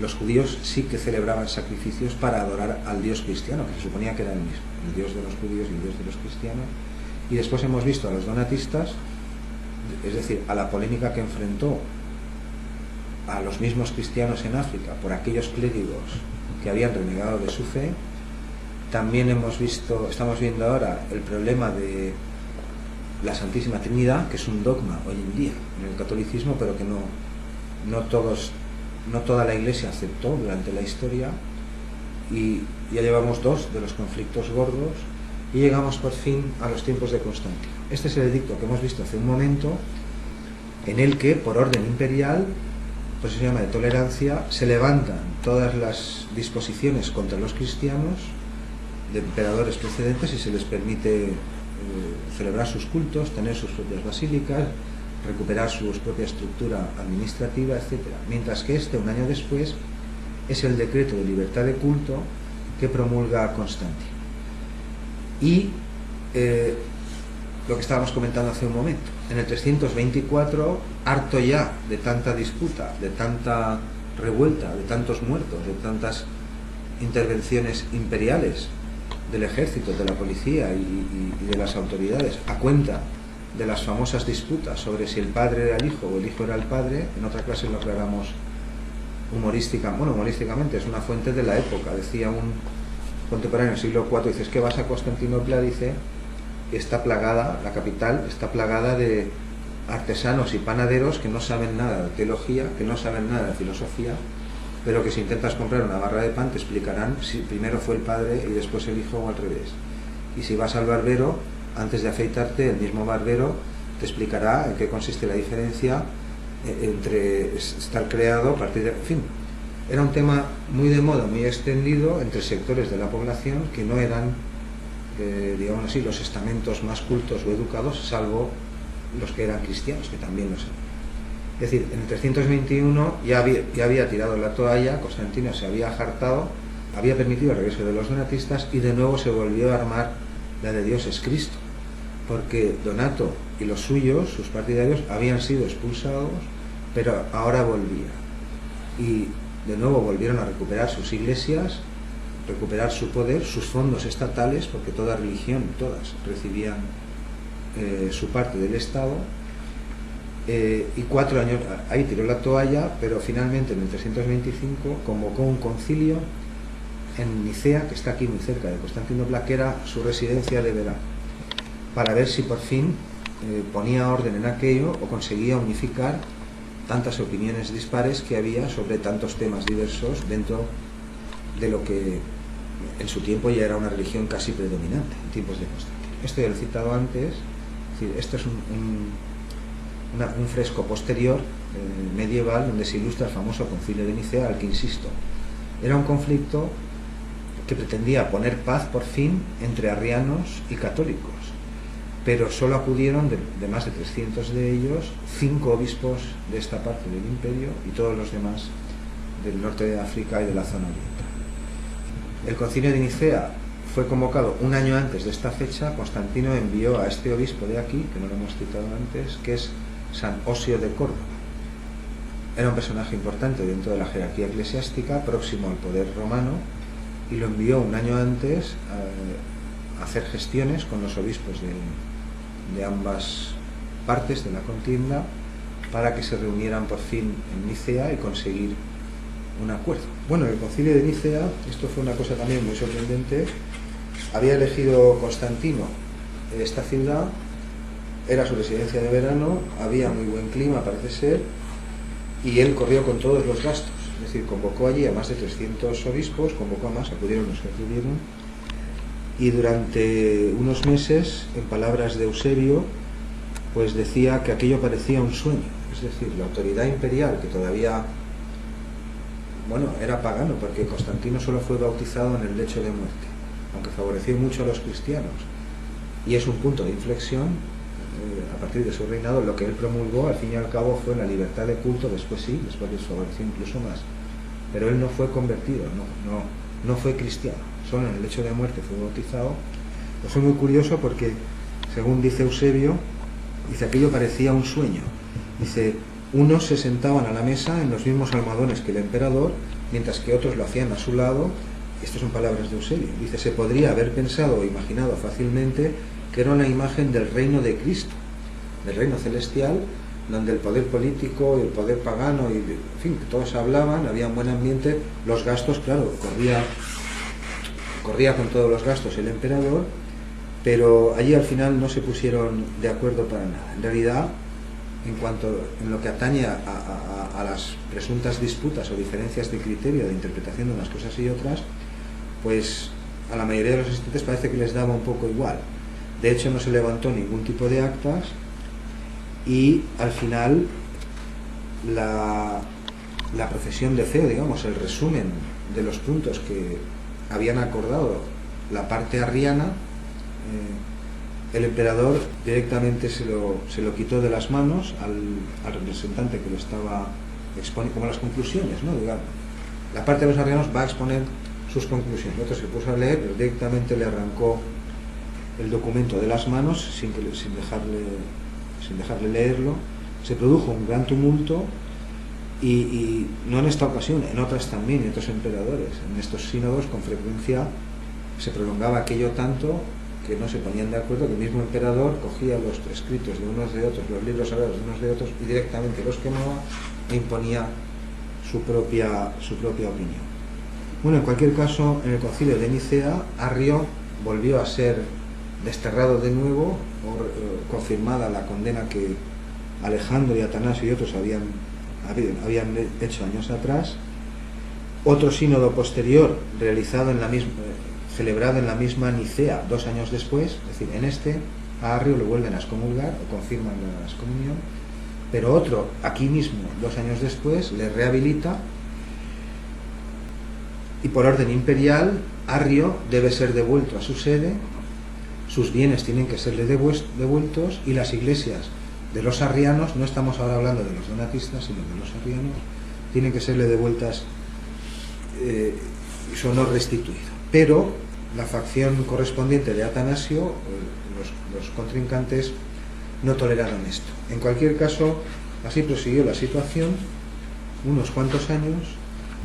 los judíos sí que celebraban sacrificios para adorar al Dios cristiano, que se suponía que era el mismo, el Dios de los judíos y el Dios de los cristianos. Y después hemos visto a los donatistas es decir, a la polémica que enfrentó a los mismos cristianos en África por aquellos clérigos que habían renegado de su fe, también estamos viendo ahora el problema de la Santísima Trinidad, que es un dogma hoy en día en el catolicismo, pero que no toda la Iglesia aceptó durante la historia, y ya llevamos 2 de los conflictos gordos y llegamos por fin a los tiempos de Constantino. Este es el edicto que hemos visto hace un momento, en el que por orden imperial, pues se llama de tolerancia, se levantan todas las disposiciones contra los cristianos de emperadores precedentes y se les permite celebrar sus cultos, tener sus propias basílicas, recuperar su propia estructura administrativa, etc. Mientras que un año después, es el decreto de libertad de culto que promulga Constantino. Y lo que estábamos comentando hace un momento, en el 324, harto ya de tanta disputa, de tanta revuelta, de tantos muertos, de tantas intervenciones imperiales del ejército, de la policía y de las autoridades, a cuenta de las famosas disputas sobre si el padre era el hijo o el hijo era el padre. En otra clase lo aclaramos humorísticamente, es una fuente de la época. Decía un contemporáneo del siglo IV, dices que vas a Constantinopla, dice, está plagada, la capital está plagada de artesanos y panaderos que no saben nada de teología, que no saben nada de filosofía, pero que si intentas comprar una barra de pan te explicarán si primero fue el padre y después el hijo o al revés. Y si vas al barbero, antes de afeitarte, el mismo barbero te explicará en qué consiste la diferencia entre estar creado a partir de... En fin, era un tema muy de moda, muy extendido entre sectores de la población que no eran, digamos así, los estamentos más cultos o educados, salvo los que eran cristianos, que también lo eran. Es decir, en el 321 ya había tirado la toalla, Constantino se había hartado, había permitido el regreso de los donatistas y de nuevo se volvió a armar la de Dios es Cristo, porque Donato y los suyos, sus partidarios, habían sido expulsados, pero ahora volvía. Y de nuevo volvieron a recuperar sus iglesias, recuperar su poder, sus fondos estatales, porque toda religión, todas, recibían su parte del Estado. Y 4 años, ahí tiró la toalla, pero finalmente en el 325 convocó un concilio en Nicea, que está aquí muy cerca de Constantinopla, que era su residencia de verano, para ver si por fin ponía orden en aquello o conseguía unificar tantas opiniones dispares que había sobre tantos temas diversos dentro de lo que en su tiempo ya era una religión casi predominante en tiempos de Constantino. Esto ya lo he citado antes, es decir, esto es un fresco posterior medieval donde se ilustra el famoso concilio de Nicea, al que insisto, era un conflicto que pretendía poner paz por fin entre arrianos y católicos, pero solo acudieron de más de 300 de ellos 5 obispos de esta parte del imperio y todos los demás del norte de África y de la zona oriental. El concilio de Nicea fue convocado un año antes de esta fecha. Constantino envió a este obispo de aquí, que no lo hemos citado antes, que es San Osio de Córdoba. Era un personaje importante dentro de la jerarquía eclesiástica, próximo al poder romano, y lo envió un año antes a hacer gestiones con los obispos de ambas partes de la contienda para que se reunieran por fin en Nicea y conseguir un acuerdo. Bueno, el concilio de Nicea, esto fue una cosa también muy sorprendente, había elegido Constantino esta ciudad, era su residencia de verano, había muy buen clima parece ser, y él corrió con todos los gastos, es decir, convocó allí a más de 300 obispos, convocó a más, acudieron los que acudieron, y durante unos meses, en palabras de Eusebio, pues decía que aquello parecía un sueño, es decir, la autoridad imperial, que todavía, bueno, era pagano, porque Constantino solo fue bautizado en el lecho de muerte, aunque favoreció mucho a los cristianos, y es un punto de inflexión. A partir de su reinado, lo que él promulgó al fin y al cabo fue la libertad de culto. Después sí, después les favoreció incluso más, pero él no fue convertido, no fue cristiano, solo en el lecho de muerte fue bautizado. Pues fue muy curioso porque, según dice Eusebio, dice, aquello parecía un sueño. Dice, unos se sentaban a la mesa en los mismos almohadones que el emperador, mientras que otros lo hacían a su lado. Estas son palabras de Eusebio. Dice, se podría haber pensado o imaginado fácilmente que era una imagen del reino de Cristo, del reino celestial, donde el poder político y el poder pagano, y, en fin, todos hablaban, había un buen ambiente, los gastos, claro, corría con todos los gastos el emperador, pero allí al final no se pusieron de acuerdo para nada. En realidad, en lo que atañe a las presuntas disputas o diferencias de criterio de interpretación de unas cosas y otras, pues a la mayoría de los asistentes parece que les daba un poco igual. De hecho, no se levantó ningún tipo de actas, y al final la profesión de fe, digamos, el resumen de los puntos que habían acordado la parte arriana, el emperador directamente se lo quitó de las manos al representante que lo estaba exponiendo, como las conclusiones, ¿no? Digamos, la parte de los arrianos va a exponer sus conclusiones. El otro se puso a leer, pero directamente le arrancó el documento de las manos sin dejarle leerlo. Se produjo un gran tumulto, y no en esta ocasión, en otras también, en otros emperadores. En estos sínodos con frecuencia se prolongaba aquello tanto que no se ponían de acuerdo, que el mismo emperador cogía los escritos de unos de otros, los libros sagrados de unos de otros, y directamente los quemaba e imponía su propia opinión. Bueno, en cualquier caso, en el concilio de Nicea, Arrio volvió a ser desterrado de nuevo, confirmada la condena que Alejandro y Atanasio y otros habían hecho años atrás. Otro sínodo posterior, celebrado en la misma Nicea 2 años después, es decir, en este a Arrio lo vuelven a excomulgar o confirman la excomunión, pero otro aquí mismo 2 años después le rehabilita, y por orden imperial Arrio debe ser devuelto a su sede, sus bienes tienen que serle devueltos, y las iglesias de los arrianos, no estamos ahora hablando de los donatistas, sino de los arrianos, tienen que serle devueltas y su honor restituido. Pero la facción correspondiente de Atanasio, los contrincantes, no toleraron esto. En cualquier caso, así prosiguió la situación unos cuantos años.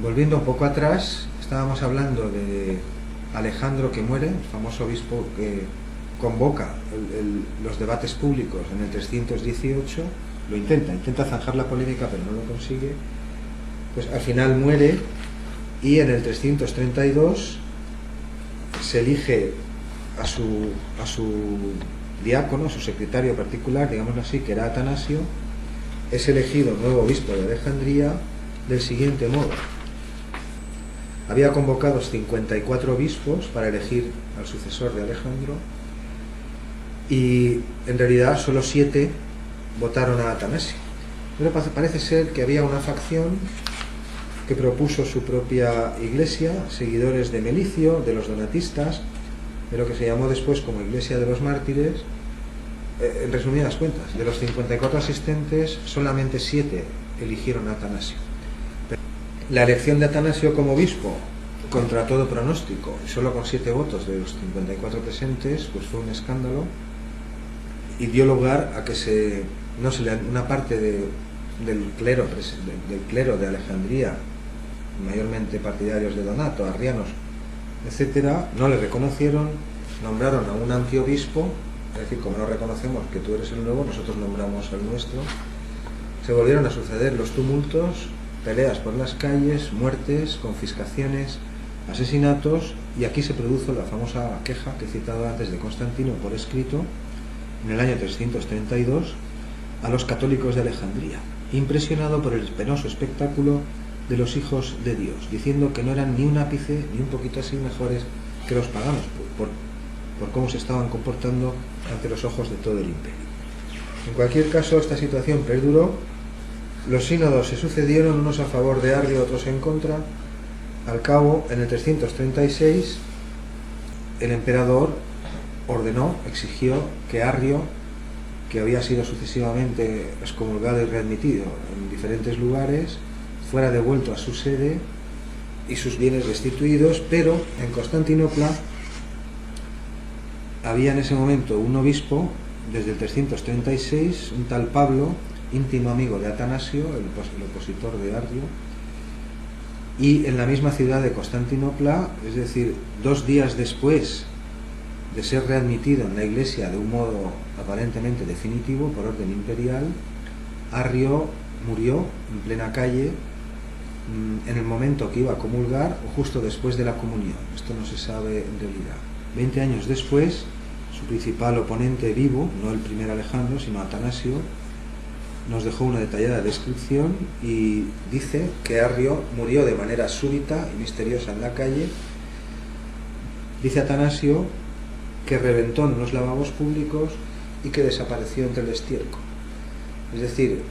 Volviendo un poco atrás, estábamos hablando de Alejandro, que muere, el famoso obispo que convoca los debates públicos en el 318, lo intenta zanjar la polémica, pero no lo consigue. Pues al final muere, y en el 332 se elige a su diácono, su secretario particular, digámoslo así, que era Atanasio. Es elegido nuevo obispo de Alejandría del siguiente modo: había convocados 54 obispos para elegir al sucesor de Alejandro, y en realidad solo 7 votaron a Atanasio. Pero parece ser que había una facción que propuso su propia iglesia, seguidores de Melicio, de los donatistas, de lo que se llamó después como Iglesia de los Mártires. En resumidas cuentas, de los 54 asistentes, solamente 7 eligieron a Atanasio. La elección de Atanasio como obispo, contra todo pronóstico, y solo con 7 votos de los 54 presentes, pues fue un escándalo, y dio lugar a que una parte del clero de Alejandría, mayormente partidarios de Donato, arrianos, etcétera, no le reconocieron, nombraron a un antiobispo, es decir, como no reconocemos que tú eres el nuevo, nosotros nombramos al nuestro. Se volvieron a suceder los tumultos, peleas por las calles, muertes, confiscaciones, asesinatos, y aquí se produjo la famosa queja que he citado antes de Constantino por escrito en el año 332 a los católicos de Alejandría, impresionado por el penoso espectáculo de los hijos de Dios, diciendo que no eran ni un ápice ni un poquito así mejores que los paganos por cómo se estaban comportando ante los ojos de todo el imperio. En cualquier caso, esta situación perduró. Los sínodos se sucedieron, unos a favor de Arrio, otros en contra. Al cabo, en el 336, el emperador exigió que Arrio, que había sido sucesivamente excomulgado y readmitido en diferentes lugares, fuera devuelto a su sede y sus bienes restituidos. Pero en Constantinopla había en ese momento un obispo, desde el 336, un tal Pablo, íntimo amigo de Atanasio, el opositor de Arrio, y en la misma ciudad de Constantinopla, es decir, 2 días después de ser readmitido en la Iglesia de un modo aparentemente definitivo por orden imperial, Arrio murió en plena calle en el momento que iba a comulgar o justo después de la comunión. Esto no se sabe en realidad. 20 años después, su principal oponente vivo, no el primer Alejandro, sino Atanasio, nos dejó una detallada descripción y dice que Arrio murió de manera súbita y misteriosa en la calle. Dice Atanasio que reventó en unos lavabos públicos y que desapareció entre el estiércol. Es decir,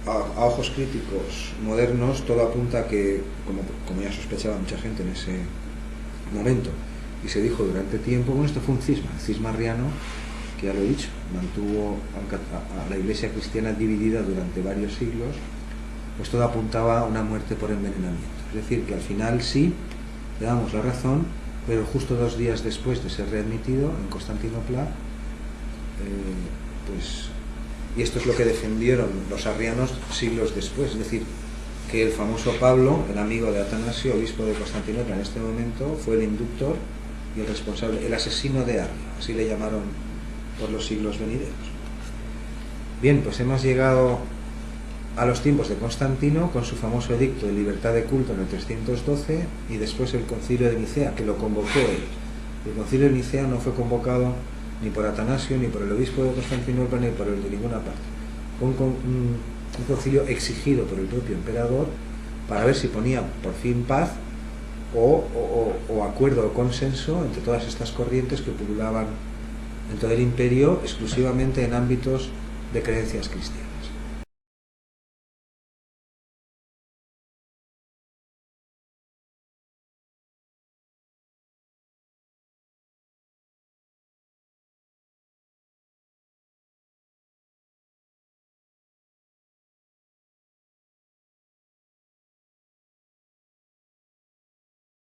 a ojos críticos modernos todo apunta a que, como ya sospechaba mucha gente en ese momento y se dijo durante tiempo, bueno, esto fue un cisma arriano, que ya lo he dicho, mantuvo a la Iglesia cristiana dividida durante varios siglos. Pues todo apuntaba a una muerte por envenenamiento. Es decir, que al final sí le damos la razón, pero justo 2 días después de ser readmitido en Constantinopla, y esto es lo que defendieron los arrianos siglos después, es decir, que el famoso Pablo, el amigo de Atanasio, obispo de Constantinopla en este momento, fue el inductor y el responsable, el asesino de Arrio, así le llamaron por los siglos venideros. Bien, pues hemos llegado a los tiempos de Constantino con su famoso edicto de libertad de culto en el 312 y después el concilio de Nicea, que lo convocó él. El concilio de Nicea no fue convocado ni por Atanasio, ni por el obispo de Constantinopla, ni por el de ninguna parte. Fue un concilio exigido por el propio emperador para ver si ponía por fin paz o acuerdo o consenso entre todas estas corrientes que pululaban en todo el imperio exclusivamente en ámbitos de creencias cristianas.